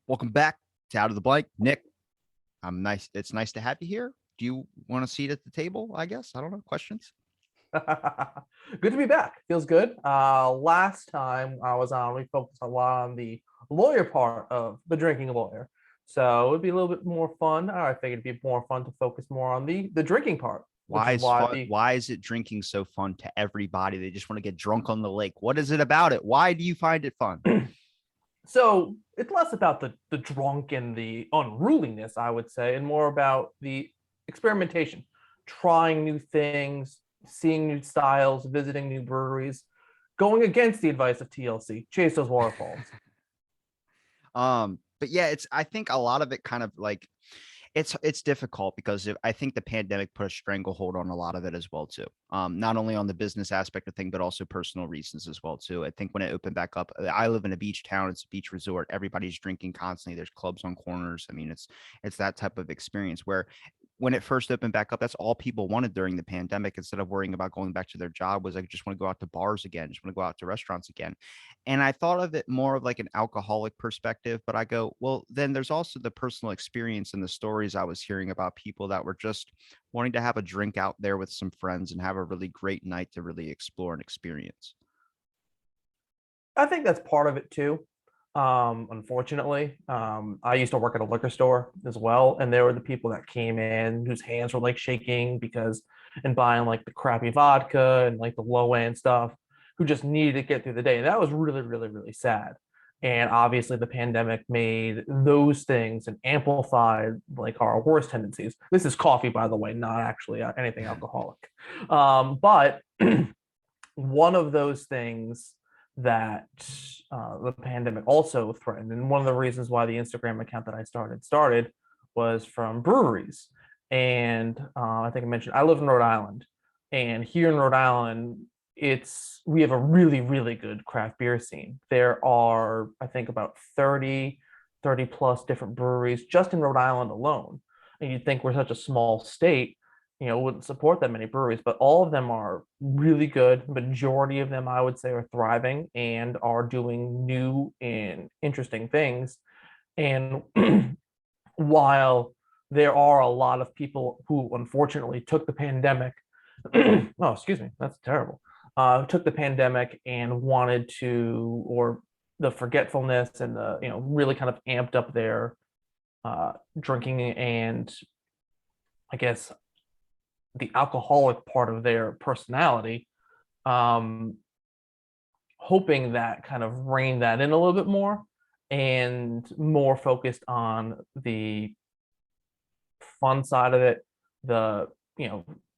Welcome back to Out of the Blank. Nick, I'm nice. It's nice to have you here. Do you want a seat at the table? I guess. I don't know. Questions? Good to be back. Feels good. Last time I was on, we focused a lot on the lawyer part of the drinking lawyer. So it would be a little bit more fun. I figured it'd be more fun to focus more on the drinking part, which Why is is why fun? the Why is it drinking so fun to everybody? They just want to get drunk on the lake. What is it about it? Why do you find it fun? so it's less about the drunk and the unruliness, I would say, and more about the experimentation, trying new things, seeing new styles, visiting new breweries, going against the advice of TLC, chase those waterfalls. But yeah, I think a lot of it kind of like it's difficult because I think the pandemic put a stranglehold on a lot of it as well too. Not only on the business aspect of thing, but also personal reasons as well too. I think when it opened back up, I live in a beach town. It's a beach resort. Everybody's drinking constantly. There's clubs on corners. I mean, it's that type of experience where when it first opened back up, that's all people wanted during the pandemic. Instead of worrying about going back to their job, was like, just want to go out to bars again, just want to go out to restaurants again. And I thought of it more of like an alcoholic perspective, but I go, well, then there's also the personal experience and the stories I was hearing about people that were just wanting to have a drink out there with some friends and have a really great night to really explore and experience. I think that's part of it too. Unfortunately, I used to work at a liquor store as well, and there were the people that came in whose hands were like shaking because and buying like the crappy vodka and like the low end stuff, who just needed to get through the day. And that was really, really, really sad. And obviously, the pandemic made those things and amplified like our worst tendencies. This is coffee, by the way, not actually anything alcoholic. But one of those things that the pandemic also threatened, and one of the reasons why the Instagram account that I started was from breweries. And I think I mentioned I live in Rhode Island, and here in Rhode Island, we have a really really good craft beer scene. There are I think about 30 plus different breweries just in Rhode Island alone. And you'd think we're such a small state, wouldn't support that many breweries, but all of them are really good. Majority of them, I would say, are thriving and are doing new and interesting things. And while there are a lot of people who unfortunately took the pandemic, oh, excuse me, that's terrible, took the pandemic and wanted to, or the forgetfulness and the, really kind of amped up their drinking and I guess the alcoholic part of their personality, um, hoping that kind of rein that in a little bit more and more focused on the fun side of it, the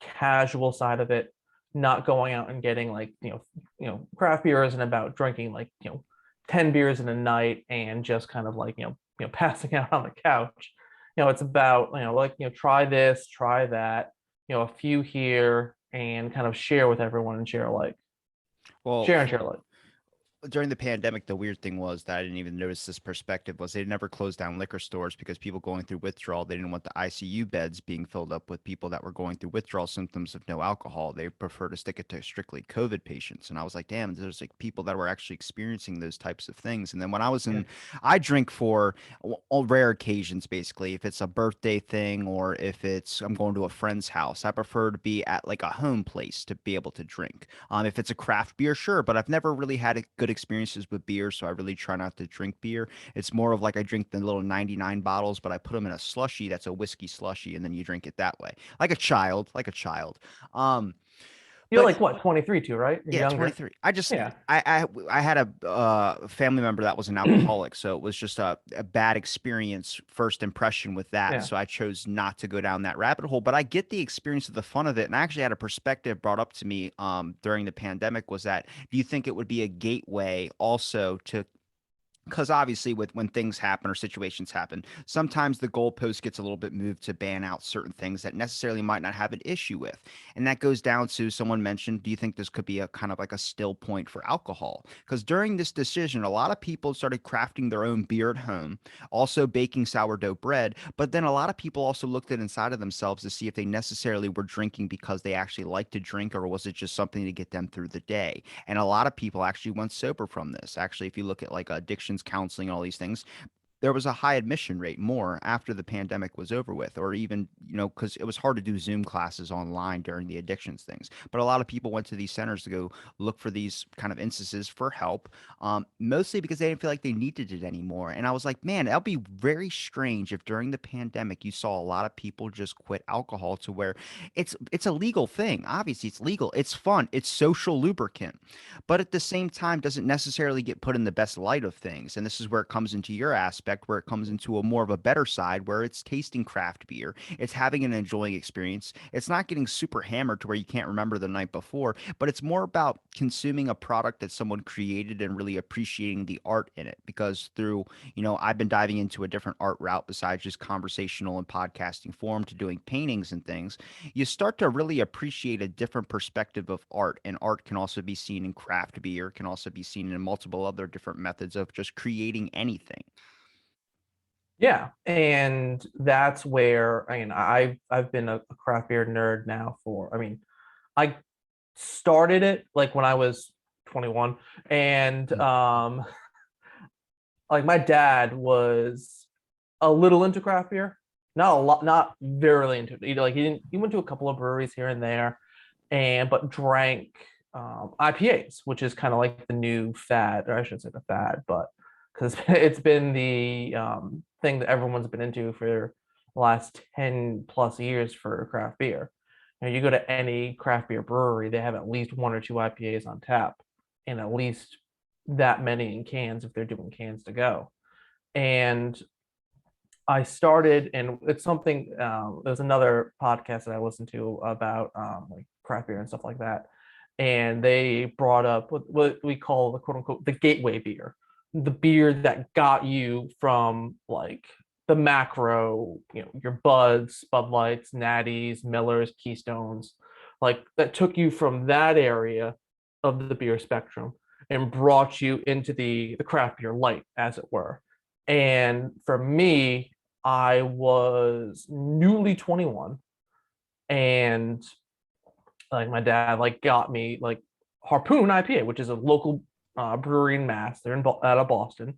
casual side of it, not going out and getting like craft beer isn't about drinking like 10 beers in a night and just kind of like passing out on the couch. It's about like try this, try that, a few here, and kind of share with everyone and share alike. Well, Share and share alike. during the pandemic, the weird thing was that I didn't even notice this perspective was they never closed down liquor stores because people going through withdrawal, they didn't want the ICU beds being filled up with people that were going through withdrawal symptoms of no alcohol. They prefer to stick it to strictly COVID patients. And I was like, damn, there's like people that were actually experiencing those types of things. And then when I was Yeah. in, I drink for all rare occasions, basically. If it's a birthday thing or if it's I'm going to a friend's house, I prefer to be at like a home place to be able to drink. If it's a craft beer, sure, but I've never really had good experiences with beer, so I really try not to drink beer. It's more of like I drink the little 99 bottles, but I put them in a slushy that's a whiskey slushy, and then you drink it that way, like a child, like a child. Um, You're but like what, 23 too, right? You're yeah, younger. 23. I just Yeah. I had a family member that was an alcoholic, so it was just a bad experience, first impression with that. Yeah. So I chose not to go down that rabbit hole. But I get the experience of the fun of it, and I actually had a perspective brought up to me during the pandemic was that do you think it would be a gateway also to because obviously with when things happen or situations happen, sometimes the goalpost gets a little bit moved to ban out certain things that necessarily might not have an issue with. And that goes down to someone mentioned, do you think this could be a kind of like a still point for alcohol? Because during this decision, a lot of people started crafting their own beer at home, also baking sourdough bread, but then a lot of people also looked at inside of themselves to see if they necessarily were drinking because they actually like to drink or was it just something to get them through the day. And a lot of people actually went sober from this. Actually, if you look at like addictions counseling, all these things, there was a high admission rate more after the pandemic was over with, or even, because it was hard to do Zoom classes online during the addictions things. But a lot of people went to these centers to go look for these kind of instances for help, mostly because they didn't feel like they needed it anymore. And I was like, man, that'll be very strange if during the pandemic you saw a lot of people just quit alcohol to where it's a legal thing. Obviously, it's legal. It's fun. It's social lubricant, but at the same time doesn't necessarily get put in the best light of things. And this is where it comes into your aspect, where it comes into a more of a better side, where it's tasting craft beer, it's having an enjoying experience, it's not getting super hammered to where you can't remember the night before, but it's more about consuming a product that someone created and really appreciating the art in it. Because through, I've been diving into a different art route besides just conversational and podcasting form to doing paintings and things. You start to really appreciate a different perspective of art, and art can also be seen in craft beer, can also be seen in multiple other different methods of just creating anything. Yeah, and that's where, I mean, I've been a craft beer nerd now for, I mean, I started it like when I was 21, and like my dad was a little into craft beer, not a lot, not very into it. He went to a couple of breweries here and there, and but drank IPAs, which is kind of like the new fad, or I shouldn't say the fad, but because it's been the thing that everyone's been into for the last 10 plus years for craft beer. You go to any craft beer brewery, they have at least one or two IPAs on tap, and at least that many in cans if they're doing cans to go. And I started, and it's something. There's another podcast that I listened to about like craft beer and stuff like that, and they brought up what we call the quote unquote the gateway beer, the beer that got you from like the macro, your Buds, Bud Lights, Natties, Millers, Keystones, like that took you from that area of the beer spectrum and brought you into the craft beer light, as it were. And for me, I was newly 21, and like my dad like got me like Harpoon IPA, which is a local brewery in Mass. They're out of Boston,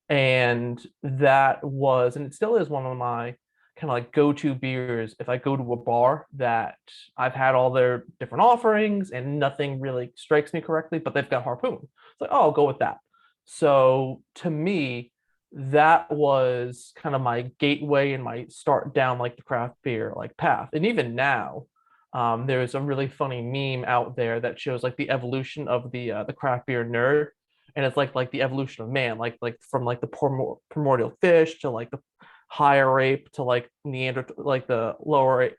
and that was, and it still is, one of my kind of like go-to beers if I go to a bar that I've had all their different offerings and nothing really strikes me correctly, but they've got Harpoon. It's like, oh, I'll go with that. So to me, that was kind of my gateway and my start down like the craft beer like path. And even now, there's a really funny meme out there that shows like the evolution of the craft beer nerd, and it's like the evolution of man, like from like the primordial fish to like the higher ape to like Neanderthal, like the lower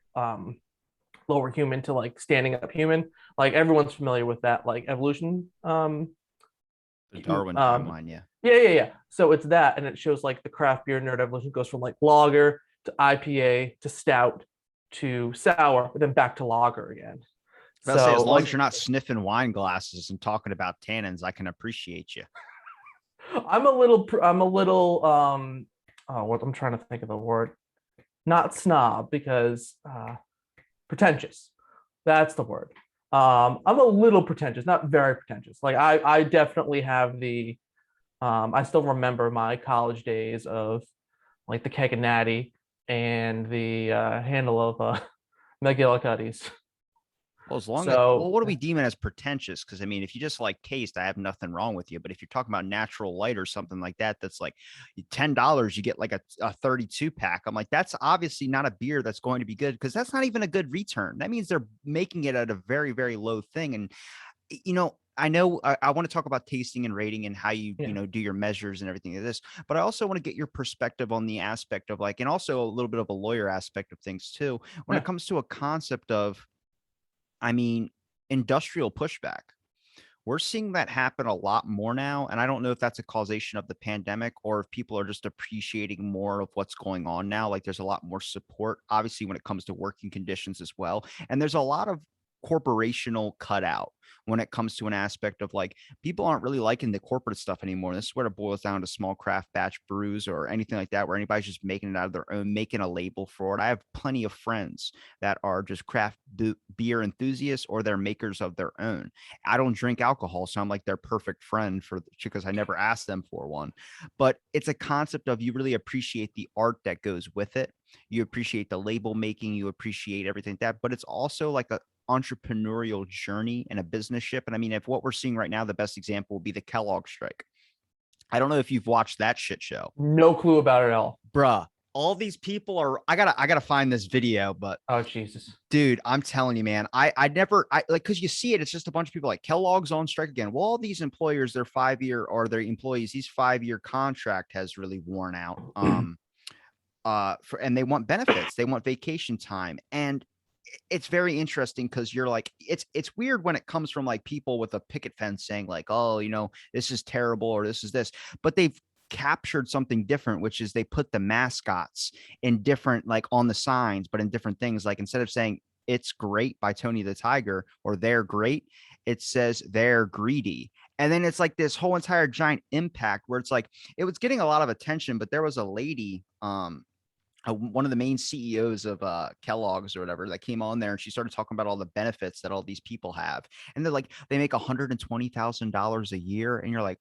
human to like standing up human. Like everyone's familiar with that like evolution. The Darwin timeline, yeah. Yeah. So it's that, and it shows like the craft beer nerd evolution goes from like lager to IPA to stout to sour, but then back to lager again. I was say, So as long like as you're not sniffing wine glasses and talking about tannins, I can appreciate you. I'm a little oh, what I'm trying to think of the word. Not snob, because pretentious. That's the word. I'm a little pretentious, not very pretentious. Like I definitely have the I still remember my college days of like the keg and natty and the handle of McGillicuddy's. Well, So what do we deem it as pretentious? Because I mean, if you just like taste, I have nothing wrong with you. But if you're talking about natural light or something like that, that's like $10, you get like a 32 pack. I'm like, that's obviously not a beer that's going to be good, because that's not even a good return. That means they're making it at a very, very low thing. And I know I want to talk about tasting and rating and how you, yeah, do your measures and everything of this, but I also want to get your perspective on the aspect of like, and also a little bit of a lawyer aspect of things too, when it yeah, comes to a concept of, I mean, industrial pushback. We're seeing that happen a lot more now. And I don't know if that's a causation of the pandemic or if people are just appreciating more of what's going on now. Like there's a lot more support, obviously, when it comes to working conditions as well. And there's a lot of corporational cutout when it comes to an aspect of like people aren't really liking the corporate stuff anymore. This is where it boils down to small craft batch brews or anything like that, where anybody's just making it out of their own, making a label for it. I have plenty of friends that are just craft beer enthusiasts or they're makers of their own. I don't drink alcohol, so I'm like their perfect friend for because I never asked them for one. But it's a concept of you really appreciate the art that goes with it. You appreciate the label making, you appreciate everything like that, but it's also like a entrepreneurial journey and a business ship. And I mean, if what we're seeing right now, the best example will be the Kellogg strike. I don't know if you've watched that shit show. No clue about it at all. Bruh. All these people are I gotta find this video, but Oh Jesus. dude, I'm telling you, man, I never I like because you see it, it's just a bunch of people like Kellogg's on strike again. Well, all these employers, their 5-year or their employees, these 5-year contract has really worn out. And they want benefits, they want vacation time. And it's very interesting because you're like, it's weird when it comes from like people with a picket fence saying like, oh, this is terrible or this is this, but they've captured something different, which is they put the mascots in different, like on the signs, but in different things. Like instead of saying it's great by Tony the Tiger or they're great, it says they're greedy. And then it's like this whole entire giant impact where it's like, it was getting a lot of attention, but there was a lady, one of the main CEOs of Kellogg's or whatever that came on there, and she started talking about all the benefits that all these people have. And they're like, they make $120,000 a year. And you're like,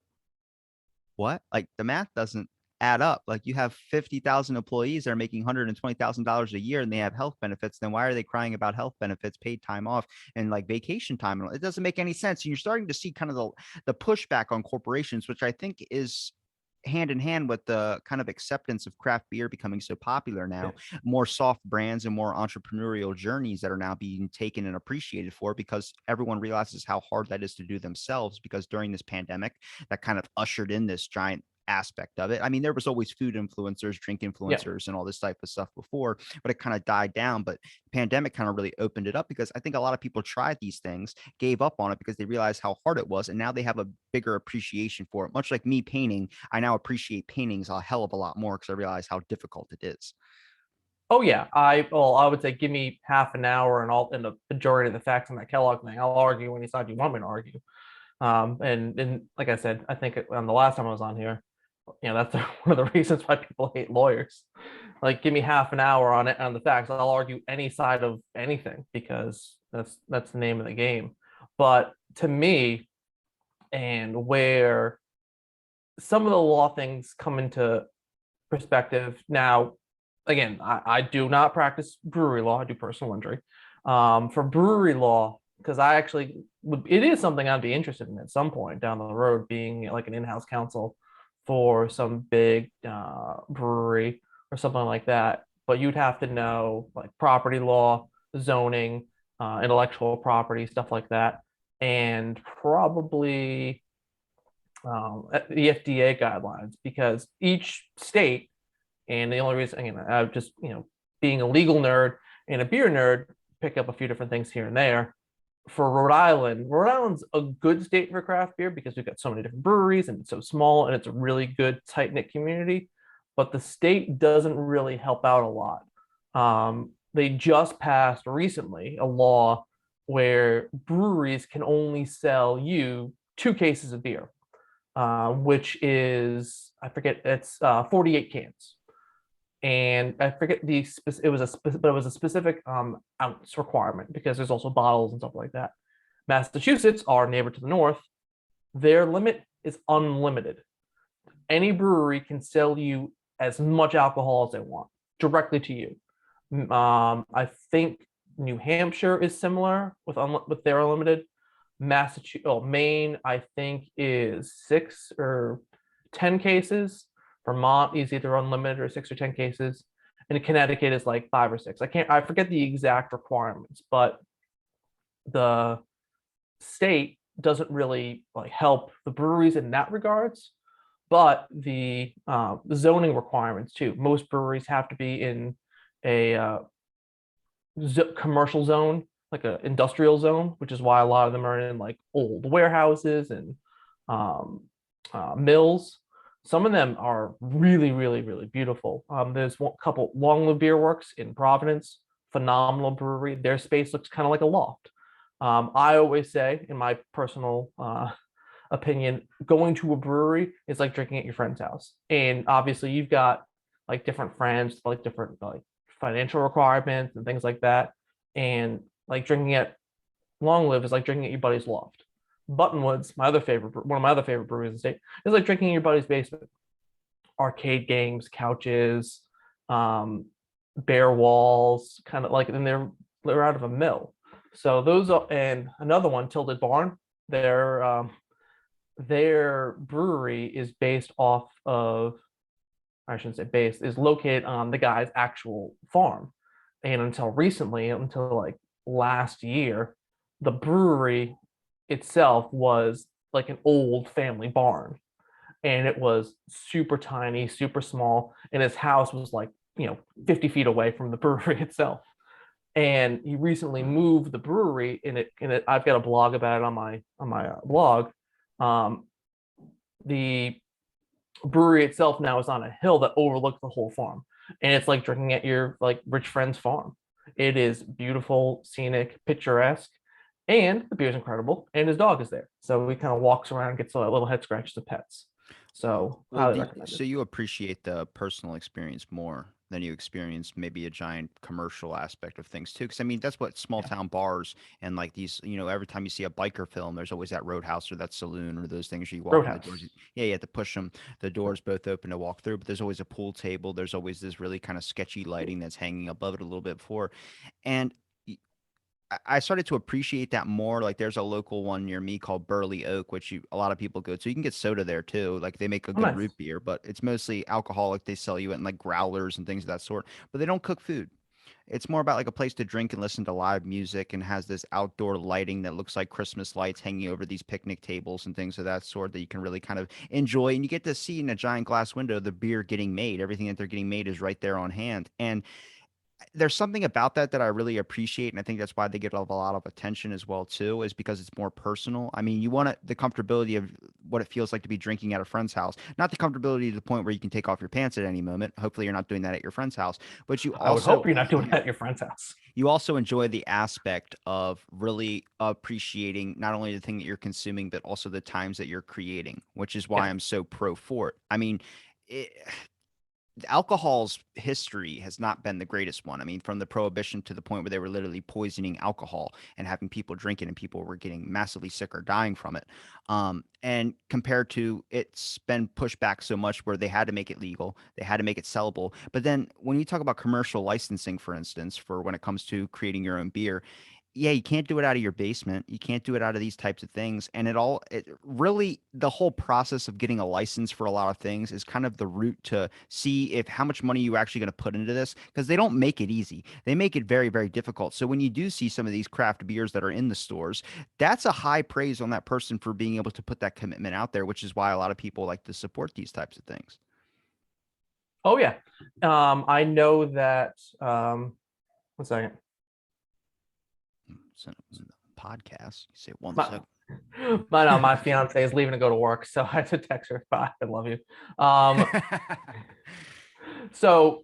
what? Like the math doesn't add up. Like you have 50,000 employees that are making $120,000 a year and they have health benefits. Then why are they crying about health benefits, paid time off and like vacation time? It doesn't make any sense. And you're starting to see kind of the pushback on corporations, which I think is hand in hand with the kind of acceptance of craft beer becoming so popular now. More soft brands and more entrepreneurial journeys that are now being taken and appreciated for, because everyone realizes how hard that is to do themselves, because during this pandemic that kind of ushered in this giant aspect of it. I mean, there was always food influencers, drink influencers, and all this type of stuff before, but it kind of died down. But the pandemic kind of really opened it up, because I think a lot of people tried these things, gave up on it because they realized how hard it was, and now they have a bigger appreciation for it. Much like me painting, I now appreciate paintings a hell of a lot more because I realize how difficult it is. Oh yeah, I would say give me half an hour and the majority of the facts on that Kellogg thing. I'll argue any side you want me to argue. And like I said, I think on the last time I was on here, that's one of the reasons why people hate lawyers. Like, give me half an hour on it on the facts. I'll argue any side of anything because that's the name of the game. But to me, and where some of the law things come into perspective now, again, I do not practice brewery law. I do personal injury. For brewery law, because I actually it is something I'd be interested in at some point down the road, being like an in-house counsel for some big brewery or something like that. But you'd have to know like property law, zoning, intellectual property, stuff like that, and probably the FDA guidelines, because each state, and the only reason, again, I just, being a legal nerd and a beer nerd, pick up a few different things here and there. For Rhode Island's a good state for craft beer because we've got so many different breweries and it's so small and it's a really good tight knit community. But the state doesn't really help out a lot. They just passed recently a law where breweries can only sell you 2 cases of beer, which is, I forget, it's 48 cans. And I forget it was a specific ounce requirement, because there's also bottles and stuff like that. Massachusetts, our neighbor to the north, their limit is unlimited. Any brewery can sell you as much alcohol as they want directly to you. I think New Hampshire is similar with their unlimited. Maine, I think, is 6 or 10 cases. Vermont is either unlimited or 6 or 10 cases, and Connecticut is like 5 or 6. I forget the exact requirements, but the state doesn't really like help the breweries in that regards. But the zoning requirements too. Most breweries have to be in a commercial zone, like an industrial zone, which is why a lot of them are in like old warehouses and mills. Some of them are really, really, really beautiful. There's one couple, Long Live Beer Works in Providence, phenomenal brewery. Their space looks kind of like a loft. I always say, in my personal opinion, going to a brewery is like drinking at your friend's house. And obviously, you've got like different friends, like different like financial requirements and things like that. And like drinking at Long Live is like drinking at your buddy's loft. Buttonwoods, one of my other favorite breweries in the state, is like drinking in your buddy's basement. Arcade games, couches, um, bare walls, kind of like, and they're out of a mill. So those are, and another one, Tilted Barn, their brewery is based off of, I shouldn't say based, is located on the guy's actual farm. And until recently, until like last year, the brewery itself was like an old family barn. And it was super tiny, super small. And his house was like, 50 feet away from the brewery itself. And he recently moved the brewery in it. I've got a blog about it on my blog. Um, the brewery itself now is on a hill that overlooks the whole farm, and it's like drinking at your like rich friend's farm. It is beautiful, scenic, picturesque, and the beer is incredible. And his dog is there, so he kind of walks around and gets a little head scratches of pets. So Well, highly recommend it. so you appreciate the personal experience more than you experience maybe a giant commercial aspect of things too. Because I mean, that's what small Yeah, town bars and like these, every time you see a biker film, there's always that roadhouse or that saloon or those things you walk in the doors. Roadhouse. Yeah, you have to push them, the doors both open to walk through. But there's always a pool table. There's always this really kind of sketchy lighting that's hanging above it a little bit before, and I started to appreciate that more. Like there's a local one near me called Burley Oak, which a lot of people go to. You can get soda there too. Like they make a Oh, good nice. root beer, but it's mostly alcoholic. They sell you it in like growlers and things of that sort, but they don't cook food. It's more about like a place to drink and listen to live music and has this outdoor lighting that looks like Christmas lights hanging over these picnic tables and things of that sort that you can really kind of enjoy. And you get to see in a giant glass window the beer getting made. Everything that they're getting made is right there on hand. And there's something about that that I really appreciate, and I think that's why they get a lot of attention as well too, is because it's more personal. I mean, you want the comfortability of what it feels like to be drinking at a friend's house, not the comfortability to the point where you can take off your pants at any moment. Hopefully, you're not doing that at your friend's house, but I would hope you're not doing that at your friend's house. you also enjoy the aspect of really appreciating not only the thing that you're consuming, but also the times that you're creating, which is why Yeah. I'm so pro for it. I mean, it, alcohol's history has not been the greatest one. I mean, from the prohibition to the point where they were literally poisoning alcohol and having people drink it and people were getting massively sick or dying from it. And compared to it's been pushed back so much where they had to make it legal, they had to make it sellable. But then when you talk about commercial licensing, for instance, for when it comes to creating your own beer, yeah, you can't do it out of your basement. You can't do it out of these types of things. And it really, the whole process of getting a license for a lot of things is kind of the route to see if how much money you actually going to put into this because they don't make it easy. They make it very, very difficult. So when you do see some of these craft beers that are in the stores, that's a high praise on that person for being able to put that commitment out there, which is why a lot of people like to support these types of things. Oh yeah. I know that. 1 second. So, podcast, you say one My, second. my fiance is leaving to go to work, so I had to text her. Bye, I love you. Um, so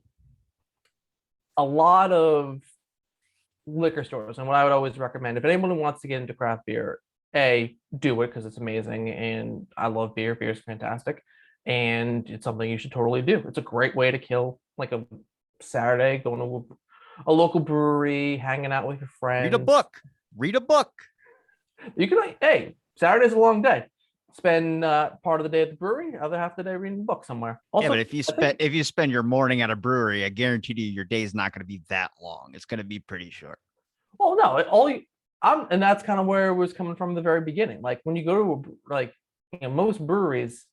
a lot of liquor stores, and what I would always recommend if anyone wants to get into craft beer, do it because it's amazing, and I love beer. Beer is fantastic, and it's something you should totally do. It's a great way to kill like a Saturday, going to a local brewery, hanging out with your Read a friends. book. Read a book. You can like, Saturday's a long day. Spend part of the day at the brewery, other half of the day reading a book somewhere. Yeah, but Also, I think, if you spend your morning at a brewery, I guarantee you your day is not going to be that long. It's going to be pretty short. well, no, all you, and that's kind of where it was coming from the very beginning. Like when you go to like, most breweries,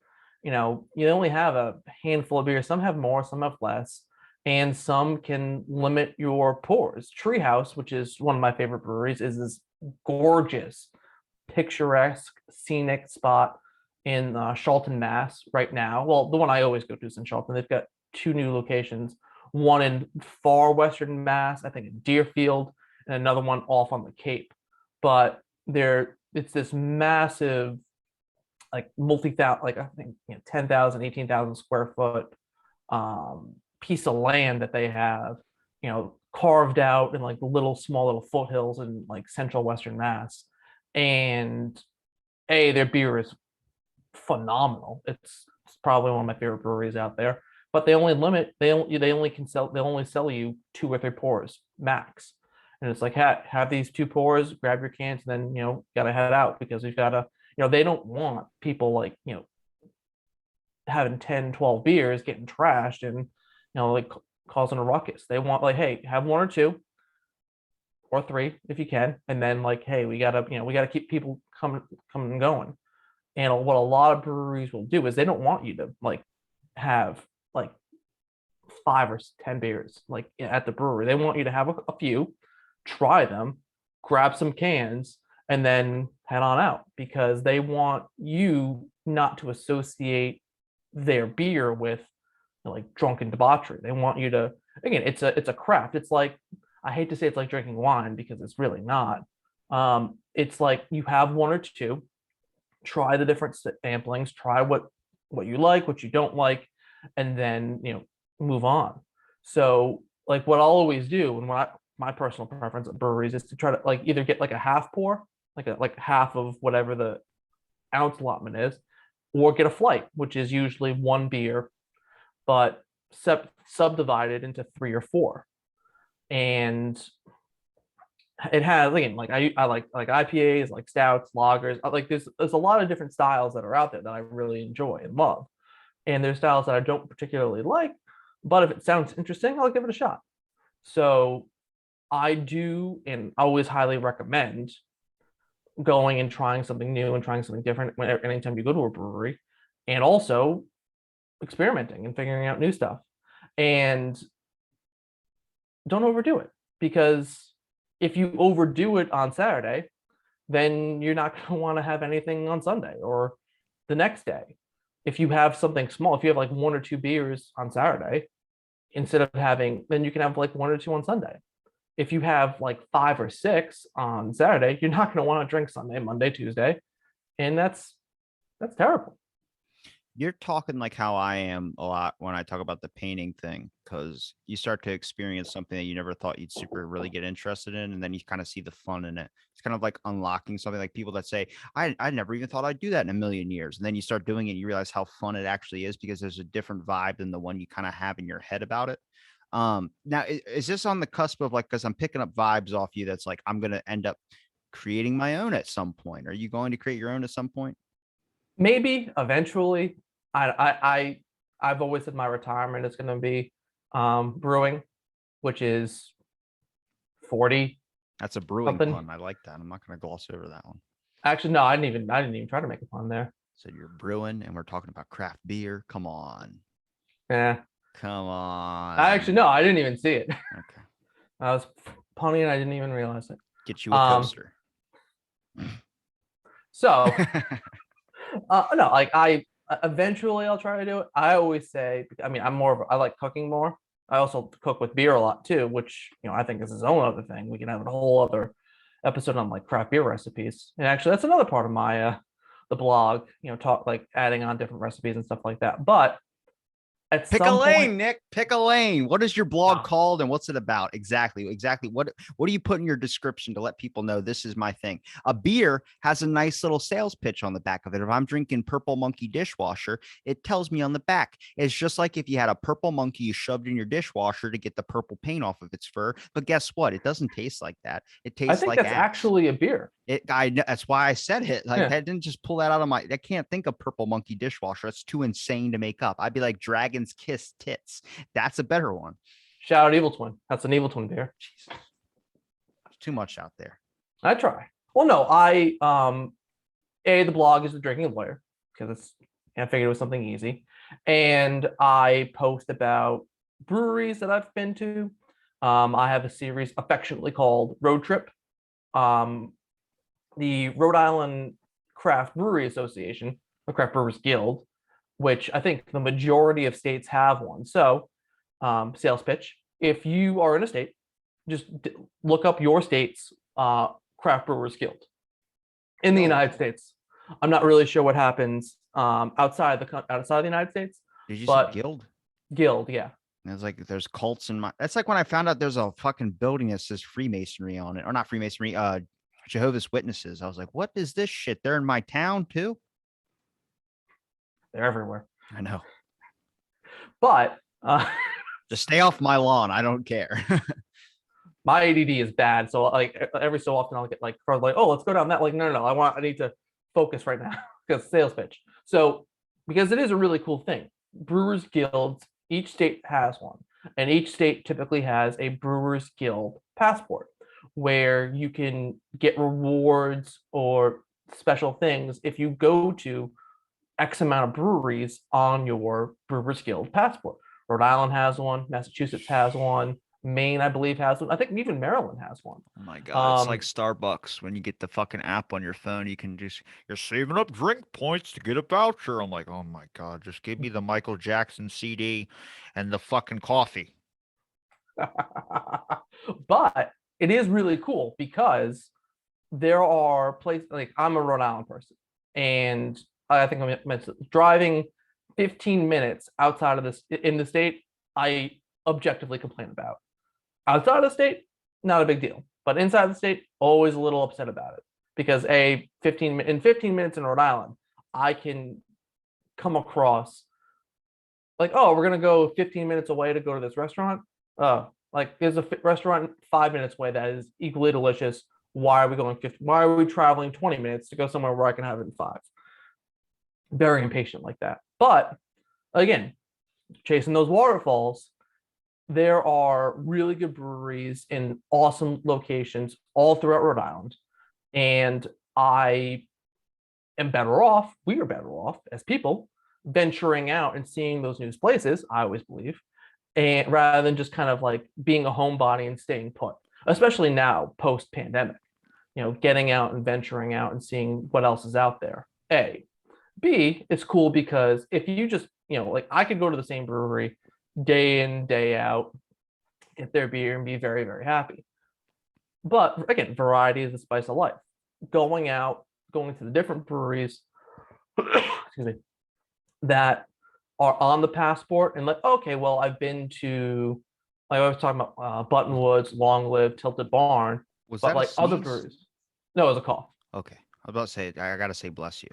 you only have a handful of beers. Some have more, some have less, and some can limit your pours. Treehouse, which is one of my favorite breweries, is this gorgeous, picturesque, scenic spot in Charlton, Mass. Right now. Well, the one I always go to is in Charlton. They've got two new locations. One in far western Mass, I think in Deerfield, and another one off on the Cape. But it's this massive, like multi-thousand, like I think 10,000, 18,000 square foot piece of land that they have, carved out in like little small little foothills in like central Western Mass. And their beer is phenomenal. It's probably one of my favorite breweries out there. But they only sell you 2 or 3 pours max. And it's like, have these 2 pours, grab your cans, and then gotta head out because we've gotta, they don't want people like having 10, 12 beers, getting trashed, and like causing a ruckus. They want like, hey, have 1 or 2 or 3 if you can, and then like, hey, we gotta keep people coming and going. And what a lot of breweries will do is they don't want you to like have like 5 or 10 beers like at the brewery. They want you to have a few, try them, grab some cans, and then head on out because they want you not to associate their beer with like drunken debauchery. They want you to, again, it's a craft. It's like, I hate to say it's like drinking wine because it's really not. It's like you have 1 or 2, try the different samplings, try what you like, what you don't like, and then move on. So like what I'll always do, and my personal preference at breweries is to try to like either get like a half pour, like half of whatever the ounce allotment is, or get a flight, which is usually 1 beer, but subdivided into 3 or 4. And it has, again, like I like IPAs, like stouts, lagers. Like there's a lot of different styles that are out there that I really enjoy and love. And there's styles that I don't particularly like, but if it sounds interesting, I'll give it a shot. So I do and always highly recommend going and trying something new and trying something different anytime you go to a brewery, and also experimenting and figuring out new stuff. And don't overdo it, because if you overdo it on Saturday, then you're not going to want to have anything on Sunday or the next day. If you have something small, if you have like 1 or 2 beers on Saturday, instead of having, then you can have like 1 or 2 on Sunday. If you have like 5 or 6 on Saturday, you're not going to want to drink Sunday, Monday, Tuesday, and that's terrible. You're talking like how I am a lot when I talk about the painting thing, because you start to experience something that you never thought you'd super really get interested in, and then you kind of see the fun in it. It's kind of like unlocking something. Like people that say, I never even thought I'd do that in a million years. And then you start doing it, and you realize how fun it actually is because there's a different vibe than the one you kind of have in your head about it. Now is this on the cusp of like, because I'm picking up vibes off you that's like I'm gonna end up creating my own at some point? Are you going to create your own at some point? Maybe eventually. I've always said my retirement is going to be brewing, which is 40 That's a brewing something. pun. I like that. I'm not going to gloss over that one. Actually, no, I didn't even try to make a pun there. So you're brewing, and we're talking about craft beer. Come on, Yeah. come I actually, on. no, I didn't even see it. Okay, I was punning and I didn't even realize it. get you a coaster. So no, like I eventually I'll try to do it. I always say, I mean, I like cooking more. I also cook with beer a lot too, which I think is his own other thing. We can have a whole other episode on like craft beer recipes. And actually, that's another part of my the blog. Talk like adding on different recipes and stuff like that. But at Pick a some lane, point, Nick. Pick a lane. What is your blog no, called, and what's it about? Exactly. What do you put in your description to let people know this is my thing? A beer has a nice little sales pitch on the back of it. If I'm drinking Purple Monkey dishwasher, it tells me on the back. It's just like if you had a purple monkey you shoved in your dishwasher to get the purple paint off of its fur. But guess what? It doesn't taste like that. It I tastes think like that's ass. actually a beer. That's why I said it. Like, Yeah. that didn't just pull that out of my. I can't think of Purple Monkey dishwasher. That's too insane to make up. I'd be like Dragon's Kiss tits. That's a better one. Shout out Evil Twin. That's an Evil Twin beer. Jesus, too much out there. I try. Well, no, the blog is the drinking lawyer because I figured it was something easy, and I post about breweries that I've been to. I have a series affectionately called Road Trip. The Rhode Island Craft Brewery Association, the Craft Brewers Guild, which I think the majority of states have one. So, sales pitch: if you are in a state, just look up your state's Craft Brewers Guild in the United States. I'm not really sure what happens outside the United States. Did you say but guild? Guild, yeah. And it's like there's cults in my. That's like when I found out there's a fucking building that says Freemasonry on it, or not Freemasonry. Jehovah's Witnesses. I was like, what is this shit? They're in my town too. They're everywhere. I know. But Just stay off my lawn. I don't care. my ADD is bad, so like every so often I'll get like oh, let's go down that. Like no, I need to focus right now because sales pitch. So because it is a really cool thing, Brewers Guilds, each state has one, and each state typically has a Brewers Guild passport where you can get rewards or special things if you go to X amount of breweries on your Brewers Guild passport. Rhode Island has one, Massachusetts has one, Maine, I believe, has one. I think even Maryland has one. Oh my God. It's like Starbucks. When you get the fucking app on your phone, you can just, you're saving up drink points to get a voucher. I'm like, oh my God, just give me the Michael Jackson CD and the fucking coffee. But it is really cool because there are places like I'm a Rhode Island person, and I think I mentioned driving 15 minutes outside of this in the state, I objectively complain about. Outside of the state, not a big deal, but inside the state, always a little upset about it because in 15 minutes in Rhode Island, I can come across like, oh, we're gonna go 15 minutes away to go to this restaurant. Like there's a restaurant 5 minutes away that is equally delicious. Why are we going 50? Why are we traveling 20 minutes to go somewhere where I can have it in 5? Very impatient like that. But again, chasing those waterfalls, there are really good breweries in awesome locations all throughout Rhode Island. And I am better off, we are better off as people venturing out and seeing those new places, I always believe, and rather than just kind of like being a homebody and staying put, especially now post pandemic, getting out and venturing out and seeing what else is out there. A, B, it's cool because if you just, like I could go to the same brewery day in, day out, get their beer and be very, very happy. But again, variety is the spice of life. Going out, going to the different breweries, excuse me, that are on the passport and like, okay, well, I've been to, like I was talking about Buttonwoods, Long Live, Tilted Barn, Was but that a like other sneeze? breweries. No, it was a cough. Okay. I was about to say, I gotta say, bless you.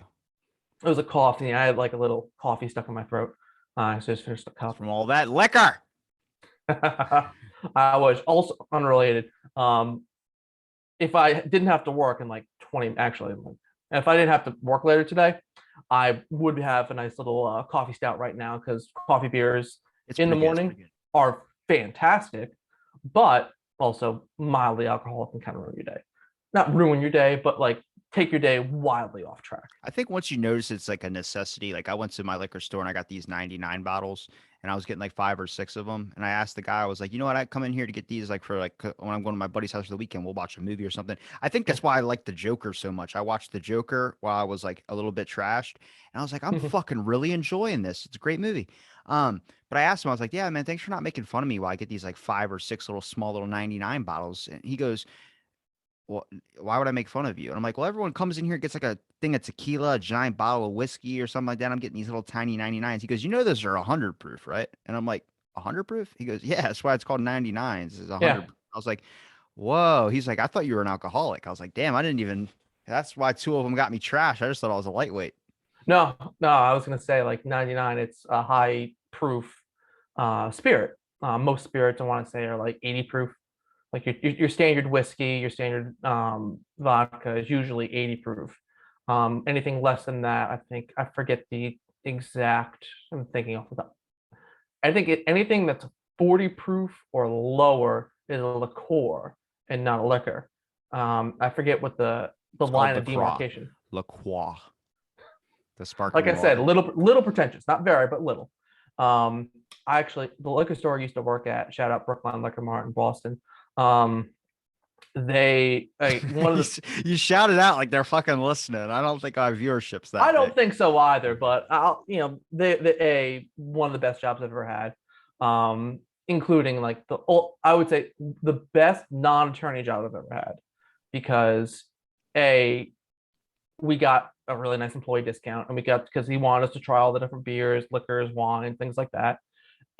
It was a cough, and I had like a little coffee stuck in my throat. So I just finished the cup. From all that liquor. I was also unrelated. If I didn't have to work in like 20, actually, if I didn't have to work later today, I would have a nice little coffee stout right now because coffee beers in the morning are fantastic, but also mildly alcoholic and kind of ruin your day. Not ruin your day, but like take your day wildly off track. I think once you notice it's like a necessity, like I went to my liquor store and I got these 99 bottles and I was getting like 5 or 6 of them. And I asked the guy, I was like, you know what? I come in here to get these like for like when I'm going to my buddy's house for the weekend, we'll watch a movie or something. I think that's why I like the Joker so much. I watched the Joker while I was like a little bit trashed and I was like, I'm fucking really enjoying this. It's a great movie. But I asked him, I was like, yeah, man, thanks for not making fun of me while I get these like 5 or 6 little small little 99 bottles. And he goes, well, why would I make fun of you? And I'm like, well, everyone comes in here, gets like a thing of tequila, a giant bottle of whiskey or something like that. I'm getting these little tiny 99s. He goes, you know, those are 100 proof, right? And I'm like, 100 proof? He goes, yeah, that's why it's called 99s. Is 100. Yeah. I was like, whoa. He's like, I thought you were an alcoholic. I was like, damn, I didn't even. That's why 2 of them got me trash. I just thought I was a lightweight. No, I was gonna say like 99. It's a high proof spirit. Most spirits I want to say are like 80 proof. Like your standard whiskey, your standard vodka is usually 80 proof. Anything less than that, I think I forget the exact. I'm thinking off the top. I think anything that's 40 proof or lower is a liqueur and not a liquor. I forget what the line of demarcation. LaCroix. The sparkling Like I said, little pretentious, not very, but little. I actually the liquor store I used to work at, shout out Brookline Liquor Mart in Boston. They one of the you shouted out like they're fucking listening. I don't think our viewership's that. I don't think so either, but they one of the best jobs I've ever had, including like I would say the best non-attorney job I've ever had, because we got a really nice employee discount, and we got because he wanted us to try all the different beers, liquors, wine, things like that.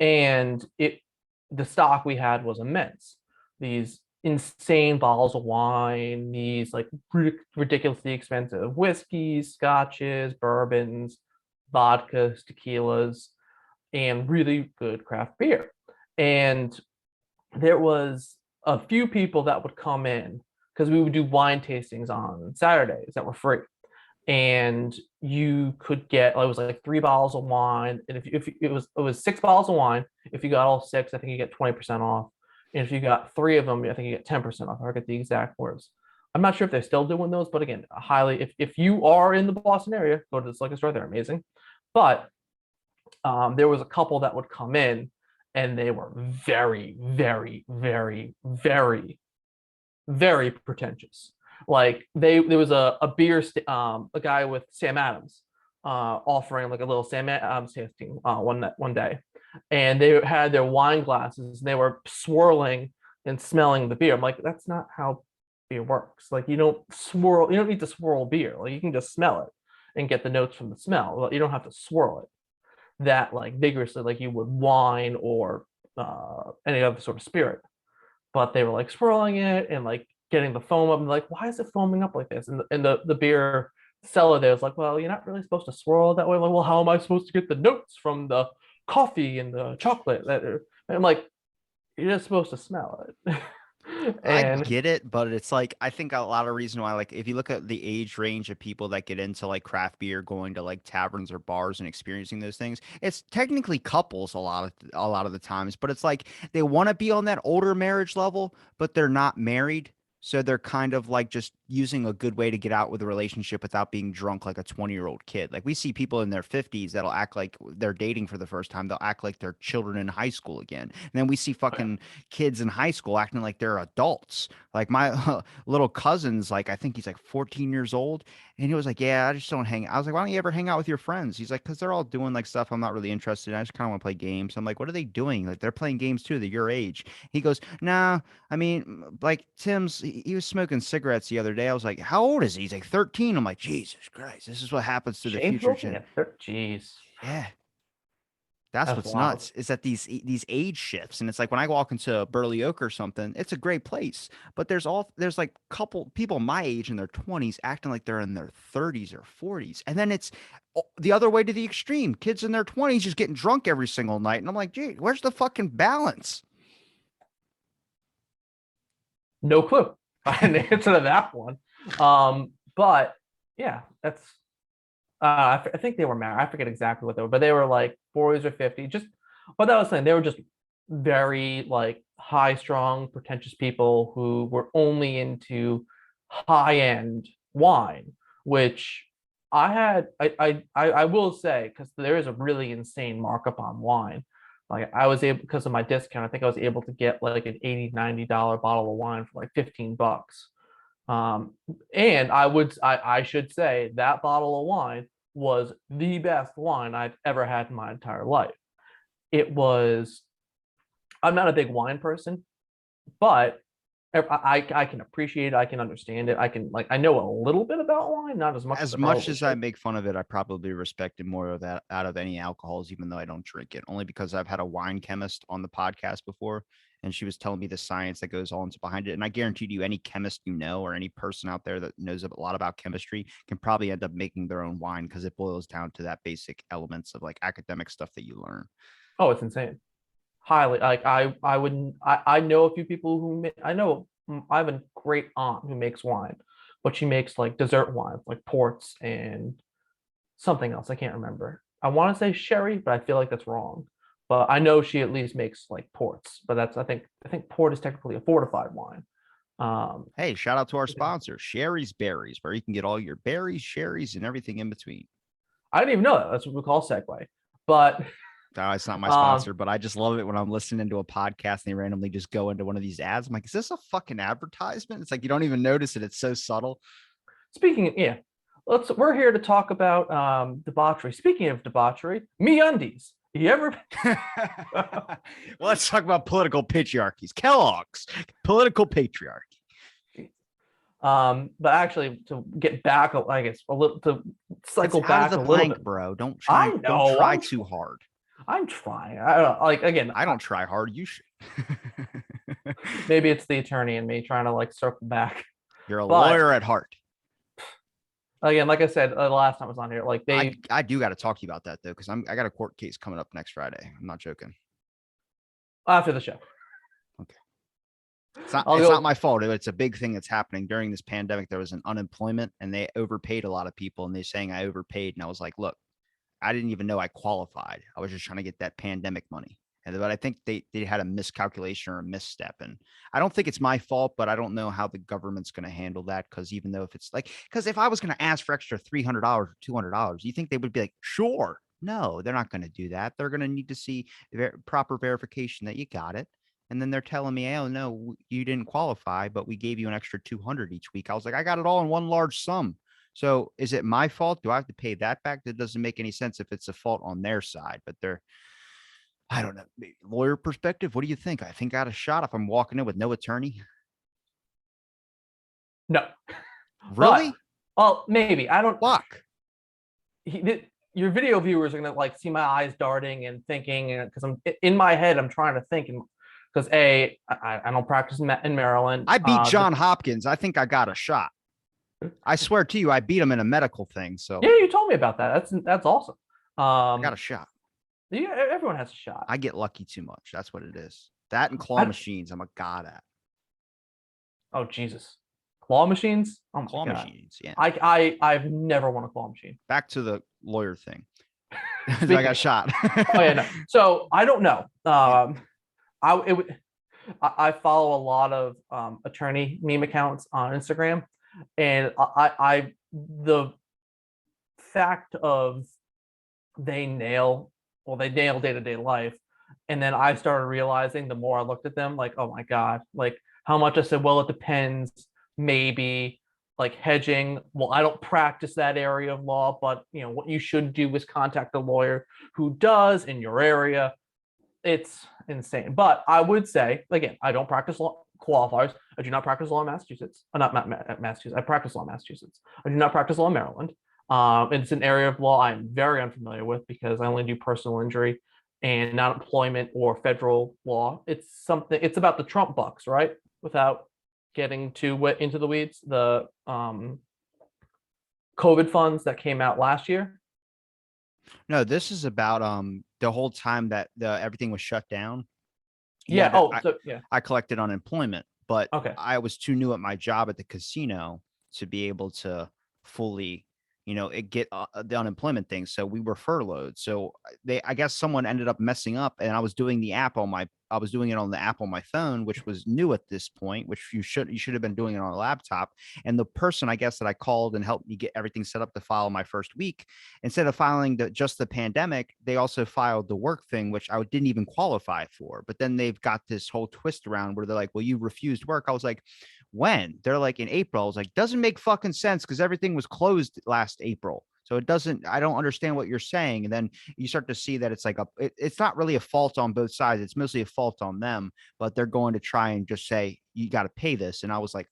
and the stock we had was immense. These insane bottles of wine, these like ridiculously expensive whiskeys, scotches, bourbons, vodkas, tequilas, and really good craft beer. And there was a few people that would come in because we would do wine tastings on Saturdays that were free. And you could get, it was like 3 bottles of wine. And if it was 6 bottles of wine, if you got all six, I think you get 20% off. And if you got three of them, I think you get 10% off. I forget the exact words. I'm not sure if they're still doing those, but again, highly, if you are in the Boston area, go to this liquor store. They're amazing. But there was a couple that would come in and they were very, very, very, very, very pretentious. Like there was a beer, a guy with Sam Adams offering like a little Sam Adams tasting one day, and they had their wine glasses and they were swirling and smelling the beer. I'm like, that's not how beer works. Like you don't swirl, you don't need to swirl beer. Like you can just smell it and get the notes from the smell. You don't have to swirl it that like vigorously like you would wine or any other sort of spirit. But they were like swirling it and like getting the foam up and like, why is it foaming up like this? And the beer seller there was like, well, you're not really supposed to swirl it that way. I'm like, well, how am I supposed to get the notes from the coffee and the chocolate? And I'm like, you're just supposed to smell it. I And get it, but it's like I think a lot of reason why, like, if you look at the age range of people that get into like craft beer, going to like taverns or bars and experiencing those things, it's technically couples a lot of the times, but it's like they want to be on that older marriage level, but they're not married. So they're kind of like just using a good way to get out with a relationship without being drunk like a 20-year-old kid. Like we see people in their 50s that'll act like they're dating for the first time. They'll act like they're children in high school again. And then we see fucking kids in high school acting like they're adults. Like my little cousin's like, I think he's like 14 years old. And he was like, yeah, I just don't hang. I was like, why don't you ever hang out with your friends? He's like, because they're all doing like stuff I'm not really interested in. I just kind of want to play games. I'm like, what are they doing? Like they're playing games too. They're your age. He goes, nah, I mean, like he was smoking cigarettes the other day. I was like, how old is he? He's like 13. I'm like, Jesus Christ, this is what happens to the Shane future smoking gen. at 13. Jeez, Yeah. That's that's what's wild. nuts is that these age shifts. And it's like when I walk into Burley Oak or something, it's a great place. But there's like couple people my age in their 20s acting like they're in their 30s or 40s. And then it's the other way to the extreme. Kids in their 20s just getting drunk every single night. And I'm like, gee, where's the fucking balance? No clue. I didn't answer to that one. But yeah, that's I think they were married. I forget exactly what they were, but they were like 40s or 50s. Just what that was saying, they were just very like high strung, pretentious people who were only into high end wine, which I will say, because there is a really insane markup on wine. Like I was able, because of my discount, I think I was able to get like an 80, $90 bottle of wine for like $15. Um, and I should say that bottle of wine was the best wine I've ever had in my entire life. It was, I'm not a big wine person, but I can appreciate it. I can understand it. I can like, I know a little bit about wine, not as much as As I much probably as I should. make fun of it, I probably respect it more of that out of any alcohols, even though I don't drink it. Only because I've had a wine chemist on the podcast before, and she was telling me the science that goes on behind it. And I guarantee you, any chemist you know, or any person out there that knows a lot about chemistry, can probably end up making their own wine because it boils down to that basic elements of like academic stuff that you learn. Oh, it's insane. Highly. Like I wouldn't, I know a few people who I know, I have a great aunt who makes wine, but she makes like dessert wine, like ports and something else. I can't remember. I want to say sherry, but I feel like that's wrong. But I know she at least makes like ports. But that's I think port is technically a fortified wine. Um, Hey, shout out to our sponsor, Sherry's Berries, where you can get all your berries, sherries, and everything in between. I didn't even know that. That's what we call segue. But No, it's not my um, sponsor, but I just love it when I'm listening to a podcast and they randomly just go into one of these ads. I'm like, is this a fucking advertisement? It's like you don't even notice it. It's so subtle. speaking, yeah, we're here to talk about debauchery. Speaking of debauchery, me undies. You ever Well, let's talk about political patriarchies. Kellogg's political patriarchy. But actually, to get back, I guess a little to It's cycle out of back the a little bit. blank, bro. Don't I try. Don't know. try too hard. I'm trying. I don't know. Like again, I don't try hard. You should. maybe it's the attorney in me trying to like circle back. You're a But lawyer at heart. again, like I said, the last time I was on here, like I do got to talk to you about that though, because I got a court case coming up next Friday. I'm not joking. after the show. Okay. It's not I'll it's go. not my fault. It's a big thing that's happening during this pandemic. There was an unemployment and they overpaid a lot of people, and they're saying I overpaid. And I was like, look, I didn't even know I qualified. I was just trying to get that pandemic money. But I think they had a miscalculation or a misstep. And I don't think it's my fault, but I don't know how the government's going to handle that. Because even though if it's like, because if I was going to ask for extra $300 or $200, you think they would be like, sure? No, they're not going to do that. They're going to need to see proper verification that you got it. And then they're telling me, oh, no, you didn't qualify, but we gave you an extra 200 each week. I was like, I got it all in one large sum. So is it my fault? Do I have to pay that back? That doesn't make any sense if it's a fault on their side, but I don't know. Lawyer perspective. What do you think? I think I got a shot if I'm walking in with no attorney. No. Really? Well, maybe. I don't. Fuck. Your video viewers are gonna like see my eyes darting and thinking, because I'm in my head. I'm trying to think, because I don't practice in Maryland. I beat John Hopkins. I think I got a shot. I swear to you, I beat him in a medical thing. So yeah, you told me about that. That's awesome. I got a shot. Yeah, everyone has a shot. I get lucky too much. That's what it is. That and claw machines, I'm a god at. Oh Jesus, claw machines. Oh my claw God. Machines. Yeah. I've never won a claw machine. Back to the lawyer thing. I got shot. Oh yeah, no. So I don't know. I follow a lot of attorney meme accounts on Instagram, and the fact of they nail day-to-day life, and then I started realizing the more I looked at them, like, oh my God, like how much I said, well, it depends, maybe, like hedging. Well, I don't practice that area of law, but what you should do is contact a lawyer who does in your area. It's insane. But I would say, again, I don't practice law qualifiers. I do not practice law in Massachusetts. Not Massachusetts. I practice law in Massachusetts. I do not practice law in Maryland. It's an area of law I'm very unfamiliar with because I only do personal injury and not employment or federal law. It's about the Trump bucks, right? Without getting too into the weeds, the COVID funds that came out last year. No, this is about the whole time that everything was shut down. Yeah. I collected unemployment, but okay. I was too new at my job at the casino to be able to fully, get the unemployment thing. So we were furloughed. So I guess someone ended up messing up, and I was doing the app I was doing it on the app on my phone, which was new at this point, which you should have been doing it on a laptop. And the person, I guess, that I called and helped me get everything set up to file my first week, instead of filing just the pandemic, they also filed the work thing, which I didn't even qualify for. But then they've got this whole twist around where they're like, well, you refused work. I was like, when? They're like, in April. I was like, doesn't make fucking sense because everything was closed last April. So I don't understand what you're saying. And then you start to see that it's like it's not really a fault on both sides. It's mostly a fault on them, but they're going to try and just say, you got to pay this. And I was like,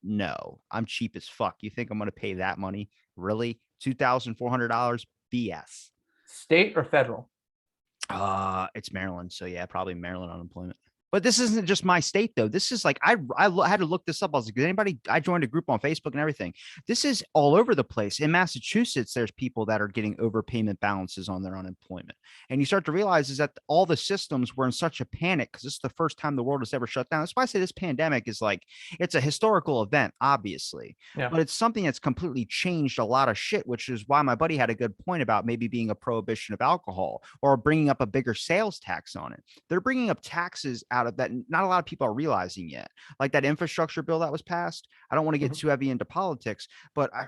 no, I'm cheap as fuck. You think I'm going to pay that money? Really? $2,400? BS. State or federal? It's Maryland. So yeah, probably Maryland unemployment. But this isn't just my state, though. This is like, I had to look this up. I was like, I joined a group on Facebook and everything. This is all over the place. In Massachusetts, there's people that are getting overpayment balances on their unemployment. And you start to realize is that all the systems were in such a panic because this is the first time the world has ever shut down. That's why I say this pandemic is like, it's a historical event, obviously. Yeah. But it's something that's completely changed a lot of shit, which is why my buddy had a good point about maybe being a prohibition of alcohol or bringing up a bigger sales tax on it. They're bringing up taxes out of that not a lot of people are realizing yet, like that infrastructure bill that was passed. I don't want to get too heavy into politics, but I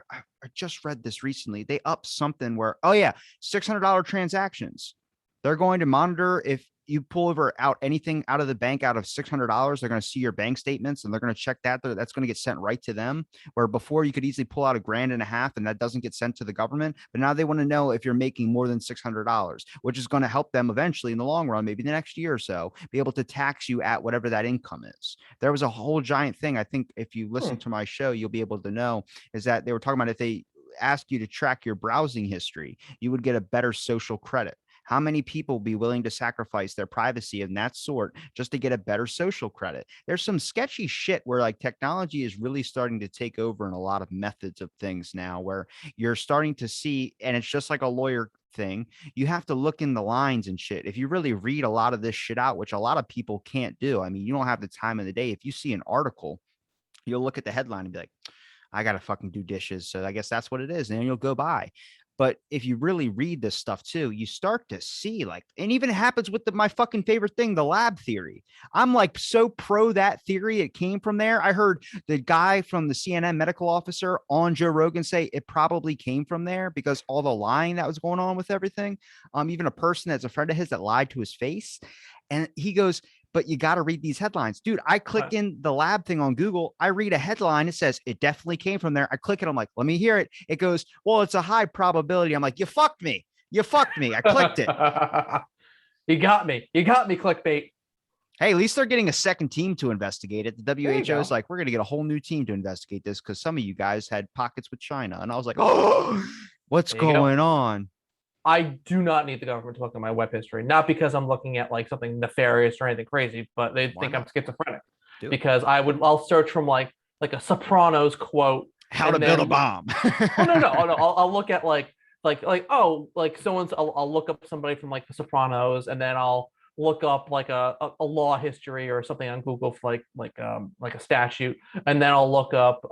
just read this recently. They upped something where, oh yeah, $600 transactions. They're going to monitor if you pull out anything out of the bank out of $600, they're going to see your bank statements and they're going to check that. That's going to get sent right to them. Where before you could easily pull out $1,500 and that doesn't get sent to the government. But now they want to know if you're making more than $600, which is going to help them eventually in the long run, maybe the next year or so, be able to tax you at whatever that income is. There was a whole giant thing. I think if you listen to my show, you'll be able to know is that they were talking about if they ask you to track your browsing history, you would get a better social credit. How many people be willing to sacrifice their privacy and that sort just to get a better social credit? There's some sketchy shit where like technology is really starting to take over in a lot of methods of things now, where you're starting to see, and it's just like a lawyer thing. You have to look in the lines and shit. If you really read a lot of this shit out, which a lot of people can't do, I mean, you don't have the time of the day. If you see an article, you'll look at the headline and be like, I got to fucking do dishes. So I guess that's what it is. And then you'll go by. But if you really read this stuff too, you start to see like, and even happens with my fucking favorite thing, the lab theory. I'm like so pro that theory. It came from there. I heard the guy from the CNN medical officer on Joe Rogan say it probably came from there because all the lying that was going on with everything. Even a person that's a friend of his that lied to his face. And he goes, but you got to read these headlines. Dude, I click in the lab thing on Google. I read a headline. It says it definitely came from there. I click it. I'm like, let me hear it. It goes, well, it's a high probability. I'm like, you fucked me. You fucked me. I clicked it. You got me. You got me, clickbait. Hey, at least they're getting a second team to investigate it. The WHO is like, we're going to get a whole new team to investigate this because some of you guys had pockets with China. And I was like, oh, what's going on? I do not need the government to look at my web history, not because I'm looking at like something nefarious or anything crazy, but they think I'm schizophrenic. Because I'll search from like a Sopranos quote. How to build a bomb. No. I'll look at like someone's. I'll look up somebody from like the Sopranos, and then I'll look up like a law history or something on Google for like a statute, and then I'll look up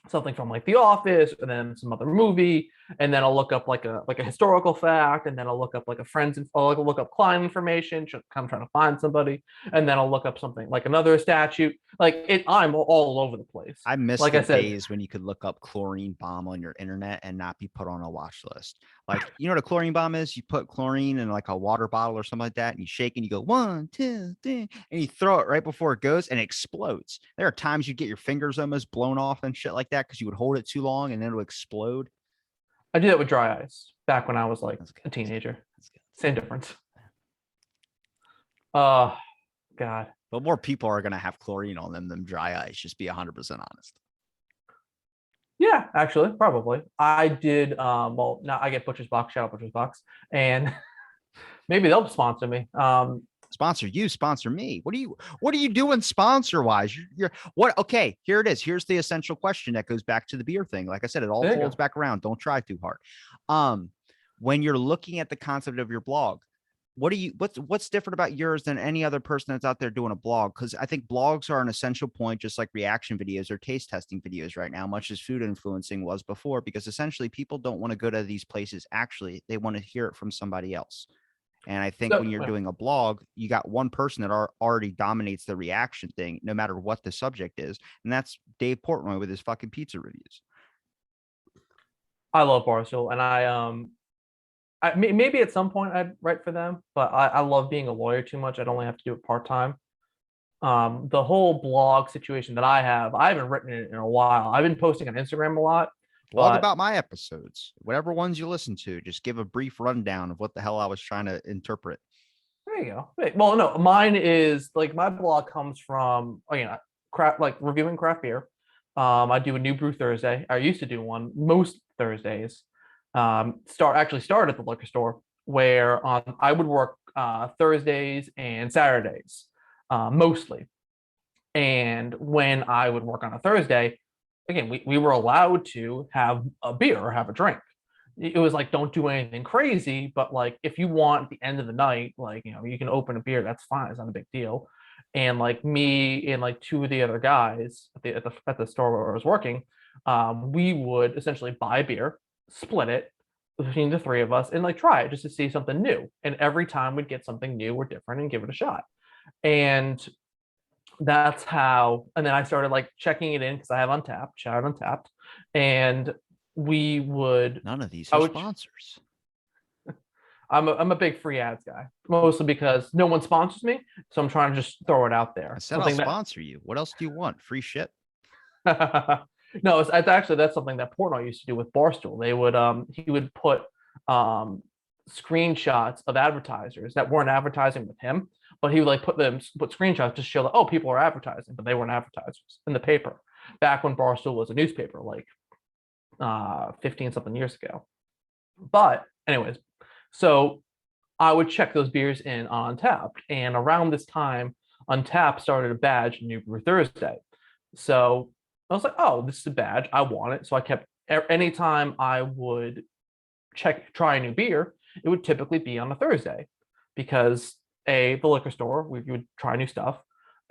something from like The Office, and then some other movie, and then I'll look up like a historical fact, and then I'll look up like I'll look up client information. I'm trying to find somebody, and then I'll look up something like another statute. I'm all over the place. I miss the days when you could look up chlorine bomb on your internet and not be put on a watch list. Like, you know what a chlorine bomb is? You put chlorine in like a water bottle or something like that, and you shake and you go 1, 2, 3, and you throw it right before it goes and it explodes. There are times you get your fingers almost blown off and shit like that because you would hold it too long and then it'll explode. I did that with dry ice back when I was like a teenager. Same difference. Oh, God. But more people are going to have chlorine on them than dry ice. Just be 100% honest. Yeah, actually, probably. I did. Well, now I get Butcher's Box. Shout out Butcher's Box, and maybe they'll sponsor me. Sponsor you, sponsor me. What are you doing sponsor wise? You're what? Okay, here it is. Here's the essential question that goes back to the beer thing. Like I said, it all folds back around. Don't try too hard. When you're looking at the concept of your blog, what's different about yours than any other person that's out there doing a blog? Because I think blogs are an essential point, just like reaction videos or taste testing videos right now, much as food influencing was before, because essentially people don't want to go to these places. Actually, they want to hear it from somebody else. And I think when you're doing a blog, you got one person that already dominates the reaction thing, no matter what the subject is. And that's Dave Portnoy with his fucking pizza reviews. I love Barstool, and maybe at some point I'd write for them, but I love being a lawyer too much. I'd only have to do it part-time. The whole blog situation that I haven't written it in a while. I've been posting on Instagram a lot. Blog about my episodes, whatever ones you listen to, just give a brief rundown of what the hell I was trying to interpret. There you go. Well, no, mine is like my blog comes from reviewing craft beer. I do a New Brew Thursday. I used to do one most Thursdays. Started at the liquor store where I would work Thursdays and Saturdays mostly. And when I would work on a Thursday, again, we were allowed to have a beer or have a drink. It was like, don't do anything crazy, but like if you want at the end of the night, like, you can open a beer, that's fine. It's not a big deal. And like me and like two of the other guys at the store where I was working, we would essentially buy beer, split it between the three of us, and like try it just to see something new. And every time we'd get something new or different and give it a shot. And that's how. And then I started like checking it in because I have Untapped, shout out Untapped, and we would. None of these are sponsors. I'm a big free ads guy, mostly because no one sponsors me, so I'm trying to just throw it out there. I said I'll sponsor you. What else do you want? Free shit? No, it's actually that's something that Portnoy used to do with Barstool. They would he would put screenshots of advertisers that weren't advertising with him, but he would like put screenshots to show that, oh, people are advertising, but they weren't advertisers in the paper. Back when Barstool was a newspaper, like 15 something years ago. But anyways, so I would check those beers in on Untapped. And around this time, Untapped started a badge, New Brew Thursday. So I was like, oh, this is a badge. I want it. So I kept, anytime I would try a new beer, it would typically be on a Thursday because the liquor store, we would try new stuff.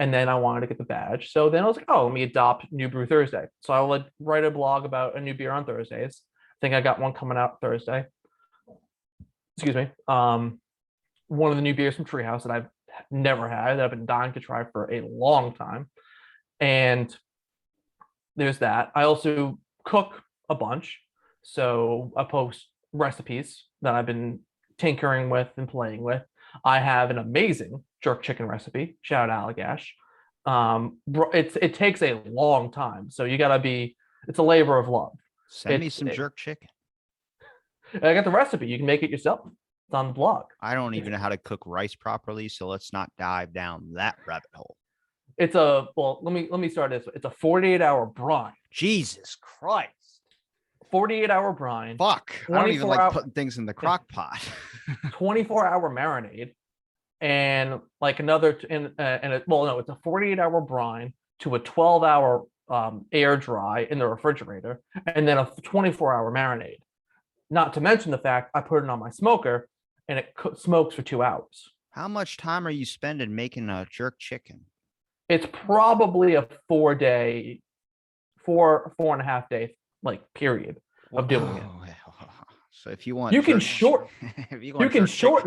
And then I wanted to get the badge. So then I was like, oh, let me adopt New Brew Thursday. So I would write a blog about a new beer on Thursdays. I think I got one coming out Thursday. Excuse me. One of the new beers from Treehouse that I've never had, that I've been dying to try for a long time. And there's that. I also cook a bunch. So I post recipes that I've been tinkering with and playing with. I have an amazing jerk chicken recipe. Shout out Allagash. It takes a long time, so you gotta be. It's a labor of love. Send me some jerk chicken. I got the recipe. You can make it yourself. It's on the blog. I don't even know how to cook rice properly, so let's not dive down that rabbit hole. It's a Let me start this. It's a 48-hour brine. Jesus Christ. 48-hour brine. Fuck. I don't even like putting things in the crock pot. 24-hour marinade, and like another no, it's a 48-hour brine to a 12-hour air dry in the refrigerator, and then a 24-hour marinade. Not to mention the fact I put it on my smoker and it smokes for 2 hours. How much time are you spending making a jerk chicken? It's probably a 4-day, 4.5 day like period of doing it. So if you want, you can shorten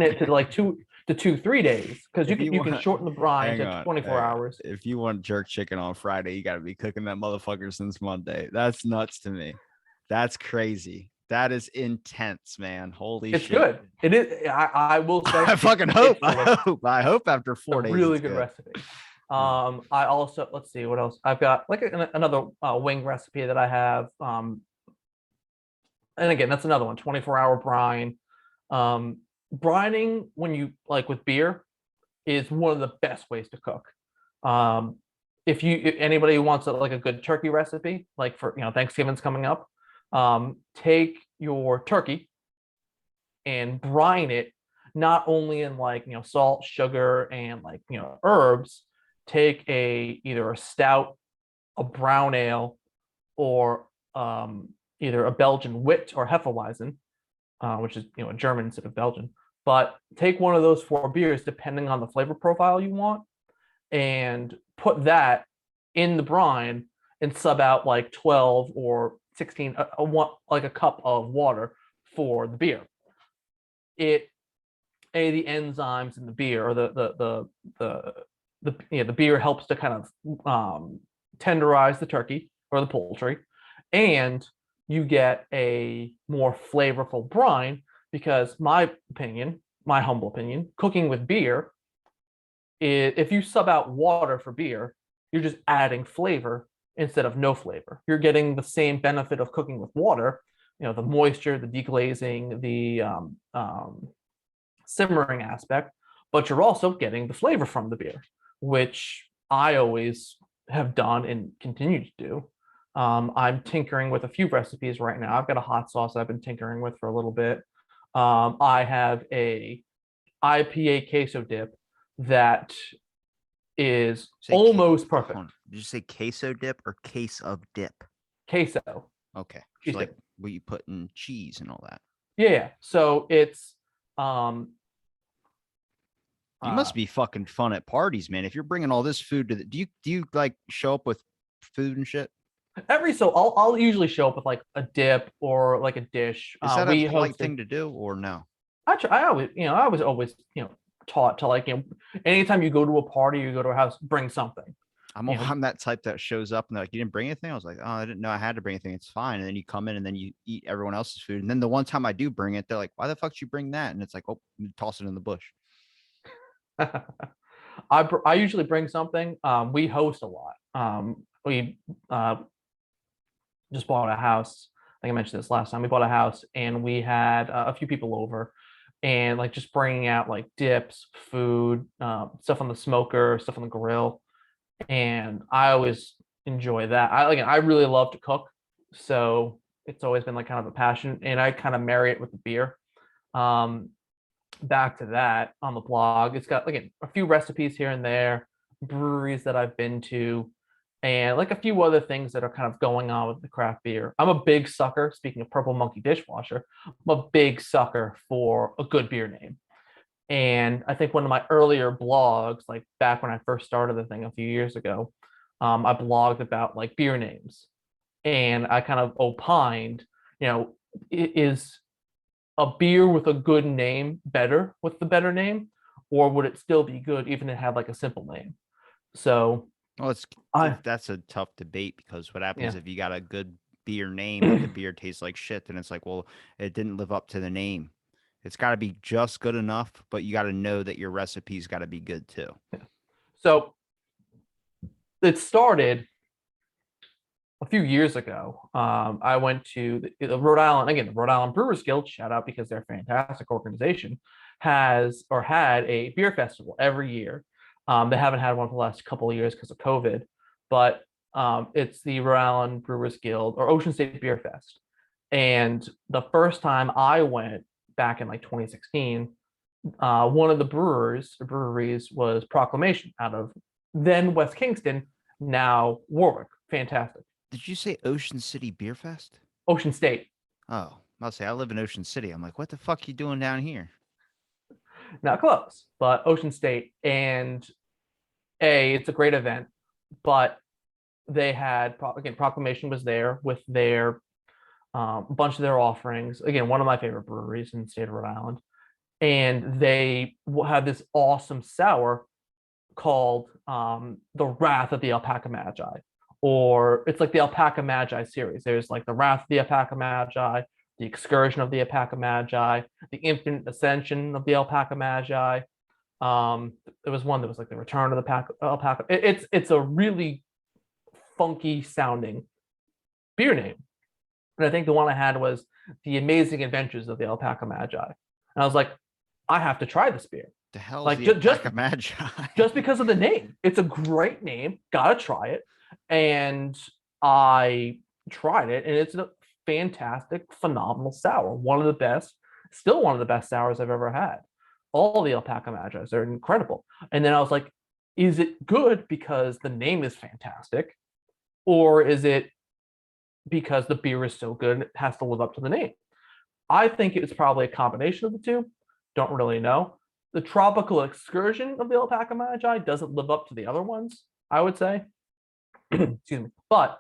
it to like 2 to 2-3 days, because you can shorten the brine to 24 hours. If you want jerk chicken on Friday, you got to be cooking that motherfucker since Monday. That's nuts to me. That's crazy. That is intense, man. Holy shit. It's good. It is. I will say. I fucking hope. I hope after 4 days. Really good recipe. I also, let's see what else I've got. Like another wing recipe that I have. And again, that's another one. 24-hour brine. Brining, when you like with beer, is one of the best ways to cook. If anybody who wants like a good turkey recipe, like for Thanksgiving's coming up, take your turkey and brine it, not only in like salt, sugar, and like herbs. Take either a stout, a brown ale, or either a Belgian wit or Hefeweizen, which is a German instead of Belgian. But take one of those 4 beers, depending on the flavor profile you want, and put that in the brine and sub out like 12 or 16, like a cup of water for the beer. The enzymes in the beer, or the beer helps to kind of tenderize the turkey or the poultry, and you get a more flavorful brine. Because my humble opinion, cooking with beer, if you sub out water for beer, you're just adding flavor instead of no flavor. You're getting the same benefit of cooking with water, the moisture, the deglazing, the simmering aspect, but you're also getting the flavor from the beer, which I always have done and continue to do. I'm tinkering with a few recipes right now. I've got a hot sauce I've been tinkering with for a little bit. I have a IPA queso dip that is almost perfect. Did you say queso dip or case of dip? Queso. Okay. So like where you put in cheese and all that. Yeah. So it's you must be fucking fun at parties, man. If you're bringing all this food to do you like show up with food and shit? I'll usually show up with like a dip or like a dish. Is that a polite thing to do or no? I was always taught to like anytime you go to a party, you go to a house, bring something. I'm that type that shows up and they're like, you didn't bring anything? I was like, oh, I didn't know I had to bring anything. It's fine. And then you come in and then you eat everyone else's food. And then the one time I do bring it, they're like, why the fuck did you bring that? And it's like, oh, toss it in the bush. I usually bring something. We host a lot. We just bought a house. I think I mentioned this last time. We bought a house and we had a few people over, and like just bringing out like dips, food, stuff on the smoker, stuff on the grill. And I always enjoy that. I really love to cook, so it's always been like kind of a passion, and I kind of marry it with the beer. back to that on the blog. It's got again a few recipes here and there, breweries that I've been to, and like a few other things that are kind of going on with the craft beer. I'm a big sucker. Speaking of Purple Monkey dishwasher, I'm a big sucker for a good beer name. And I think one of my earlier blogs, like back when I first started the thing a few years ago, I blogged about like beer names, and I kind of opined, you know, is a beer with a good name better with the better name, or would it still be good even if it had like a simple name? So Well, I that's a tough debate because what happens yeah. if you got a good beer name, but the beer tastes like shit? Then it's like, well, it didn't live up to the name. It's got to be just good enough, but you got to know that your recipe's got to be good too. So it started a few years ago. I went to the Rhode Island again, the Rhode Island Brewers Guild. Shout out because they're a fantastic organization. Has or had a beer festival every year. They haven't had one for the last couple of years because of COVID, but it's the Rhode Island Brewers Guild or Ocean State Beer Fest. And the first time I went back in like 2016, one of the breweries was Proclamation out of then West Kingston, now Warwick. Fantastic. Did you say Ocean City Beer Fest? Ocean State. Oh, I'll say I live in Ocean City. I'm like, what the fuck you doing down here? Not close, but Ocean State. And it's a great event, but they had again Proclamation was there with their bunch of their offerings. Again, one of my favorite breweries in the state of Rhode Island, and they had this awesome sour called the Wrath of the Alpaca Magi, or it's like the Alpaca Magi series. There's like the Wrath of the Alpaca Magi, the Excursion of the Alpaca Magi, the Infinite Ascension of the Alpaca Magi. There was one that was like the Return of the Alpaca. It's a really funky sounding beer name, and I think the one I had was the Amazing Adventures of the Alpaca Magi. And I was like, I have to try this beer. The hell's Like the Alpaca Magi? just because of the name. It's a great name. Gotta try it. And I tried it, and it's a fantastic, phenomenal sour. One of the best, still one of the best sours I've ever had. All the Alpaca Magi's are incredible. And then I was like, is it good because the name is fantastic? Or is it because the beer is so good and it has to live up to the name? I think it's probably a combination of the two. Don't really know. The tropical excursion of the Alpaca Magi doesn't live up to the other ones, I would say. Excuse me. But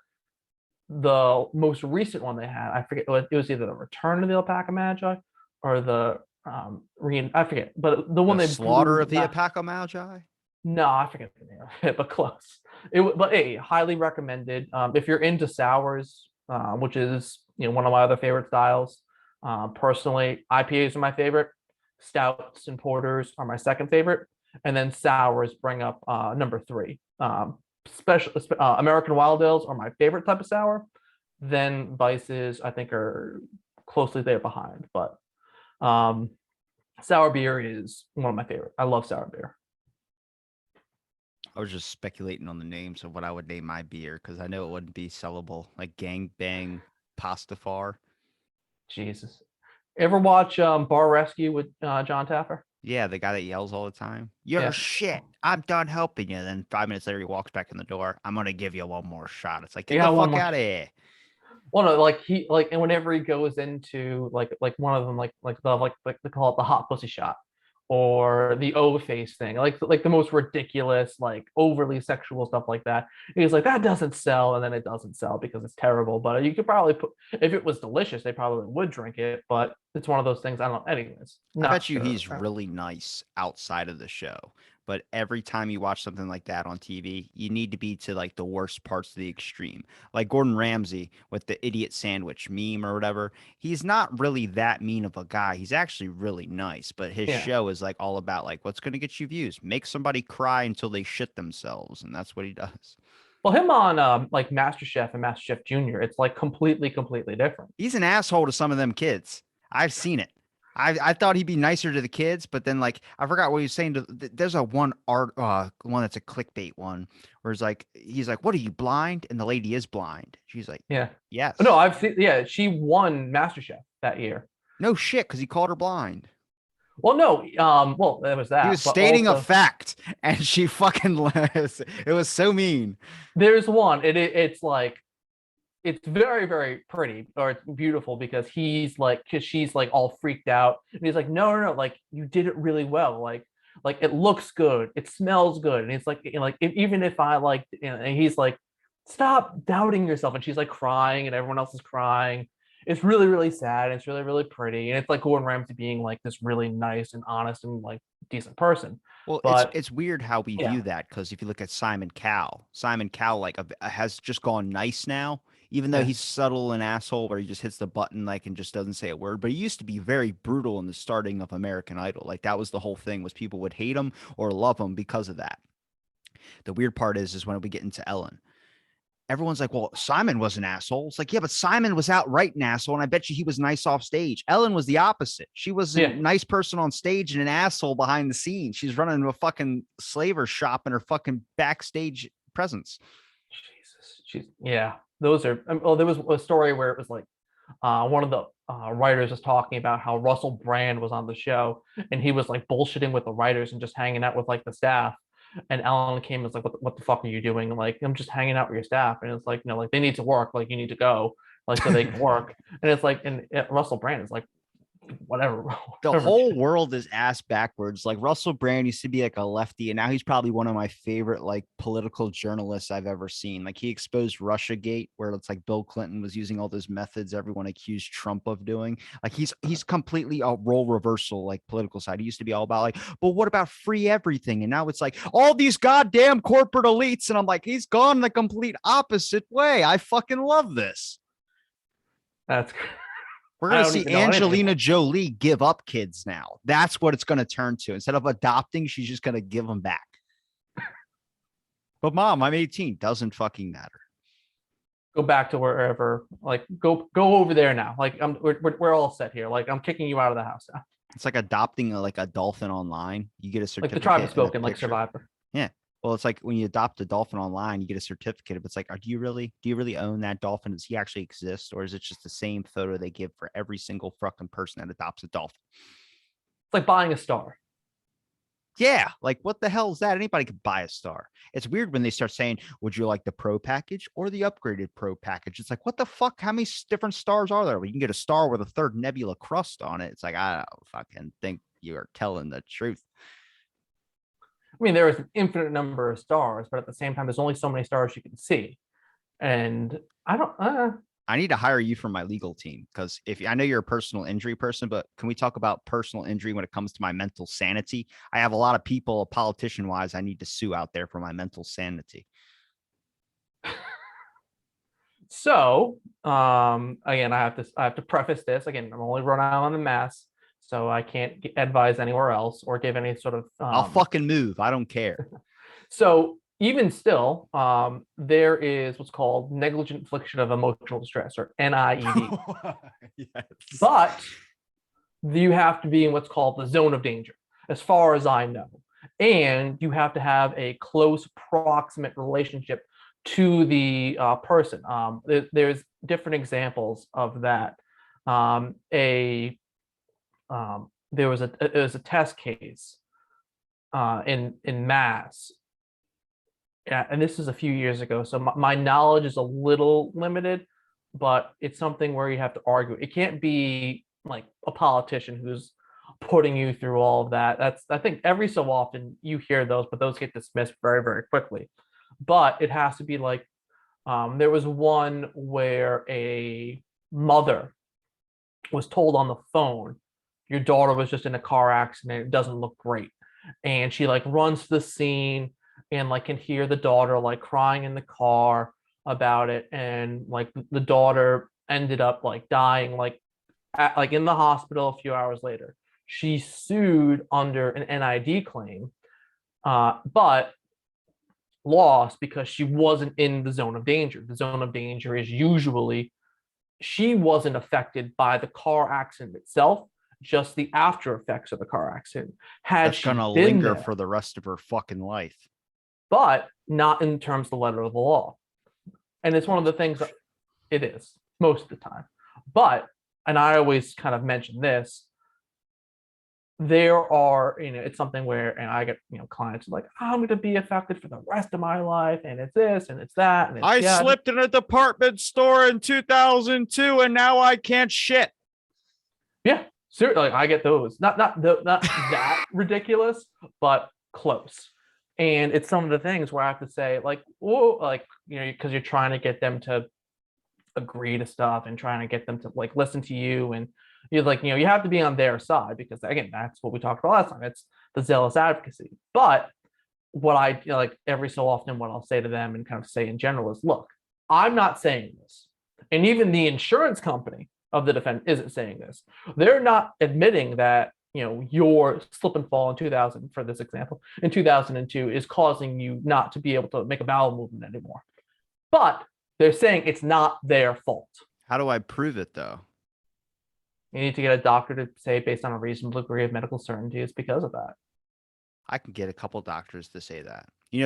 the most recent one they had, I forget, it was either the Return of the Alpaca Magi or the I forget, but the one The they Slaughter of brewed the Alpaca Magi? no, I forget the name of it, but close. But hey, highly recommended. If you're into sours, which is one of my other favorite styles. Personally, IPAs are my favorite. Stouts and porters are my second favorite, and then sours bring up number three. American Wild Ales are my favorite type of sour. Then Vices, I think, are closely there behind. But um, sour beer is one of my favorite. I love sour beer. I was just speculating on the names of what I would name my beer because I know it wouldn't be sellable. Like Gang Bang Pastafar. Jesus. Ever watch Bar Rescue with John Taffer? Yeah, the guy that yells all the time. You're Yeah. shit. I'm done helping you. Then 5 minutes later, he walks back in the door. I'm gonna give you one more shot. It's like, get the Yeah, one fuck more. out of here. Well, no, like and whenever he goes into like one of them, like they call it the hot pussy shot, or the O face thing, like the most ridiculous, like overly sexual stuff like that. He's like, that doesn't sell, and then it doesn't sell because it's terrible. But you could probably put if it was delicious, they probably would drink it. But it's one of those things. I don't know. Anyways, I not bet you sure. he's really nice outside of the show. But every time you watch something like that on TV, you need to be to like the worst parts of the extreme. Like Gordon Ramsay with the idiot sandwich meme or whatever. He's not really that mean of a guy. He's actually really nice, but his Yeah. show is like all about like what's going to get you views. Make somebody cry until they shit themselves, and that's what he does. Well, him on like MasterChef and MasterChef Junior, it's like completely different. He's an asshole to some of them kids. I've seen it. I thought he'd be nicer to the kids, but then like I forgot what he was saying. There's a one one that's a clickbait one where he's like, "What are you blind?" And the lady is blind. She's like, Yeah. No, "Yes." I've seen. Yeah, she won MasterChef that year. No shit, because he called her blind. Well, no, well, there was He that, was but stating a also fact, and she fucking it was so mean. there's one. It's like it's very very pretty or it's beautiful because because she's like all freaked out and he's like no, like you did it really well, like it looks good, it smells good, and it's like even if I like, and he's like stop doubting yourself, and she's like crying and everyone else is crying. It's really really sad, and it's really really pretty, and it's like Gordon Ramsay being like this really nice and honest and like decent person. Well, But it's weird how we yeah, view that because if you look at Simon Cowell like has just gone nice now, even though yeah, he's subtle and asshole where he just hits the button like and just doesn't say a word. But he used to be very brutal in the starting of American Idol. Like that was the whole thing was people would hate him or love him because of that. The weird part is when we get into Ellen. Everyone's like, well, Simon was an asshole. It's like, yeah, but Simon was outright an asshole. And I bet you he was nice off stage. Ellen was the opposite. She was a yeah. nice person on stage and an asshole behind the scenes. She's running a fucking slaver shop in her fucking backstage presence. Jesus, she's yeah. Those are well. There was a story where it was like one of the writers was talking about how Russell Brand was on the show and he was like bullshitting with the writers and just hanging out with like the staff. And Alan came and was like, what the fuck are you doing? Like, I'm just hanging out with your staff. And it's like, no, like they need to work. Like, you need to go, like, so they can work. And it's like, and Russell Brand is like, whatever, The whatever. whole world is ass backwards. Like Russell Brand used to be like a lefty, and now he's probably one of my favorite like political journalists I've ever seen. Like he exposed Russiagate, where it's like Bill Clinton was using all those methods everyone accused Trump of doing. Like he's completely a role reversal, like political side. He used to be all about like, but what about free everything? And now it's like all these goddamn corporate elites. And I'm like, he's gone the complete opposite way. I fucking love this. That's We're I going to don't see even know anything Angelina about. Jolie give up kids now. That's what it's going to turn to. Instead of adopting, she's just going to give them back. But mom, I'm 18. Doesn't fucking matter. Go back to wherever, like go over there now. Like we're all set here. Like I'm kicking you out of the house now. It's like adopting like a dolphin online. You get a Like the tribe has certificate and a spoken, like picture. Survivor. Yeah. Well, it's like when you adopt a dolphin online, you get a certificate. But it's like, do you really own that dolphin? Does he actually exist? Or is it just the same photo they give for every single fucking person that adopts a dolphin? It's like buying a star. Yeah, like what the hell is that? Anybody could buy a star. It's weird when they start saying, "Would you like the pro package or the upgraded pro package?" It's like, what the fuck? How many different stars are there? Well, you can get a star with a third nebula crust on it. It's like I don't fucking think you are telling the truth. I mean, there is an infinite number of stars, but at the same time, there's only so many stars you can see. And I don't. I need to hire you for my legal team because if I know you're a personal injury person, but can we talk about personal injury when it comes to my mental sanity? I have a lot of people, politician wise, I need to sue out there for my mental sanity. So again, I have to preface this again. I'm only Rhode Island and Mass, so I can't advise anywhere else or give any sort of I'll fucking move. I don't care. So even still, there is what's called negligent infliction of emotional distress, or NIED. Yes. But you have to be in what's called the zone of danger, as far as I know. And you have to have a close, proximate relationship to the person. There's different examples of that. There was a test case in Mass, yeah, and this is a few years ago, so my knowledge is a little limited, but it's something where you have to argue. It can't be like a politician who's putting you through all of that. That's I think every so often you hear those, but those get dismissed very, very quickly. But it has to be like there was one where a mother was told on the phone, your daughter was just in a car accident. It doesn't look great. And she like runs to the scene and like can hear the daughter like crying in the car about it. And like the daughter ended up like dying like in the hospital a few hours later. She sued under an NID claim, but lost because she wasn't in the zone of danger. The zone of danger is usually she wasn't affected by the car accident itself, just the after effects of the car accident. Had That's she gonna been linger there, for the rest of her fucking life. but not in terms of the letter of the law. And it's one of the things that it is most of the time. But, and I always kind of mention this, there are, it's something where, and I get, clients like, I'm going to be affected for the rest of my life, and it's this and it's that, and it's I yeah, slipped in a department store in 2002 and now I can't shit. yeah, certainly, like, I get those, not that ridiculous, but close. And it's some of the things where I have to say, like, whoa, like, because you're trying to get them to agree to stuff and trying to get them to like listen to you, and you're like, you have to be on their side, because again, that's what we talked about last time. It's the zealous advocacy. But what I, like, every so often, what I'll say to them and kind of say in general is, look, I'm not saying this, and even the insurance company of the defendant isn't saying this. They're not admitting that your slip and fall in 2000, for this example, in 2002 is causing you not to be able to make a bowel movement anymore. But they're saying it's not their fault. How do I prove it though? You need to get a doctor to say, based on a reasonable degree of medical certainty, it's because of that. I can get a couple doctors to say that.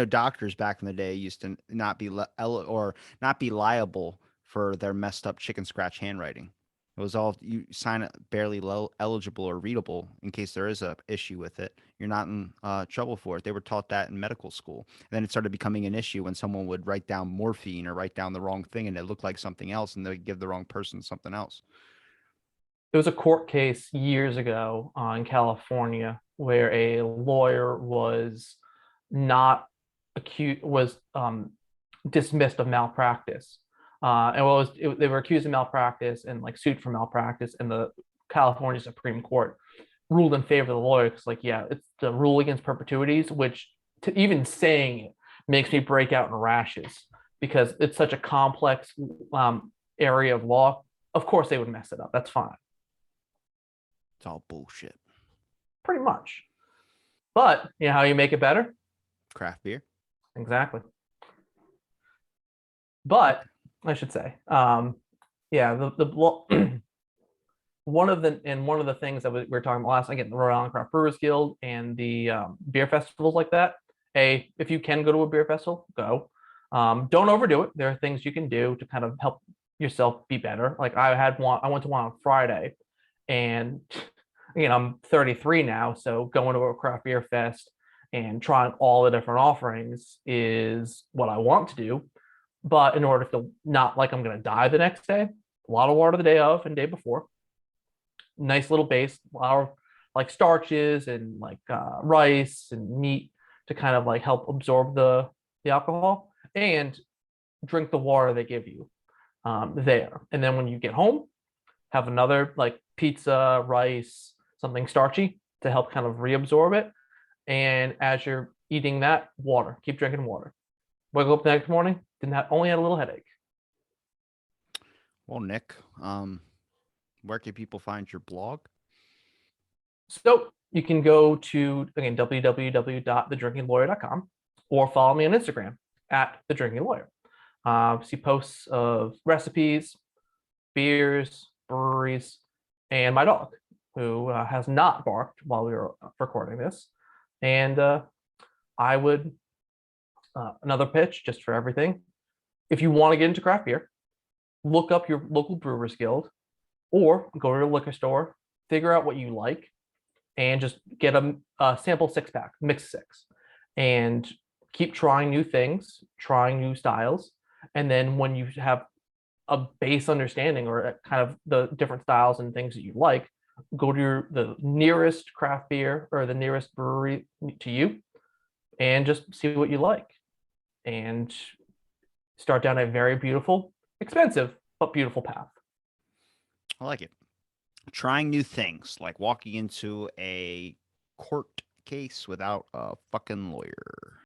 Doctors back in the day used to not be or not be liable for their messed up chicken scratch handwriting. It was all you sign it barely eligible or readable in case there is a issue with it. You're not in trouble for it. They were taught that in medical school. And then it started becoming an issue when someone would write down morphine or write down the wrong thing and it looked like something else and they give the wrong person something else. There was a court case years ago in California where a lawyer was not accused, was dismissed of malpractice. They were accused of malpractice and like sued for malpractice, and the California Supreme Court ruled in favor of the lawyer, because, like, yeah, it's the rule against perpetuities, which, to even saying it, makes me break out in rashes, because it's such a complex area of law. Of course they would mess it up. That's fine. It's all bullshit. Pretty much. But you know how you make it better? Craft beer. Exactly. But I should say, yeah, one of the things that we were talking about last, again, the Rhode Island Craft Brewers Guild and the beer festivals like that. If you can go to a beer festival, go. Don't overdo it. There are things you can do to kind of help yourself be better. Like, I went to one on Friday, and I'm 33 now, so going to a craft beer fest and trying all the different offerings is what I want to do. But in order to not like I'm going to die the next day, a lot of water the day of and day before. Nice little base, a lot of like starches and like rice and meat to kind of like help absorb the alcohol, and drink the water they give you there. And then when you get home, have another like pizza, rice, something starchy to help kind of reabsorb it. And as you're eating that, water, keep drinking water. Wake up the next morning, only had a little headache. Well, Nick, where can people find your blog? So you can go to, again, www.thedrinkinglawyer.com, or follow me on Instagram at thedrinkinglawyer. See posts of recipes, beers, breweries, and my dog, who has not barked while we were recording this. And I would, another pitch just for everything. If you want to get into craft beer, look up your local Brewers Guild, or go to a liquor store, figure out what you like, and just get a sample 6-pack, mix 6, and keep trying new things, trying new styles. And then when you have a base understanding or kind of the different styles and things that you like, go to the nearest craft beer or the nearest brewery to you and just see what you like, and start down a very beautiful, expensive, but beautiful path. I like it. Trying new things, like walking into a court case without a fucking lawyer.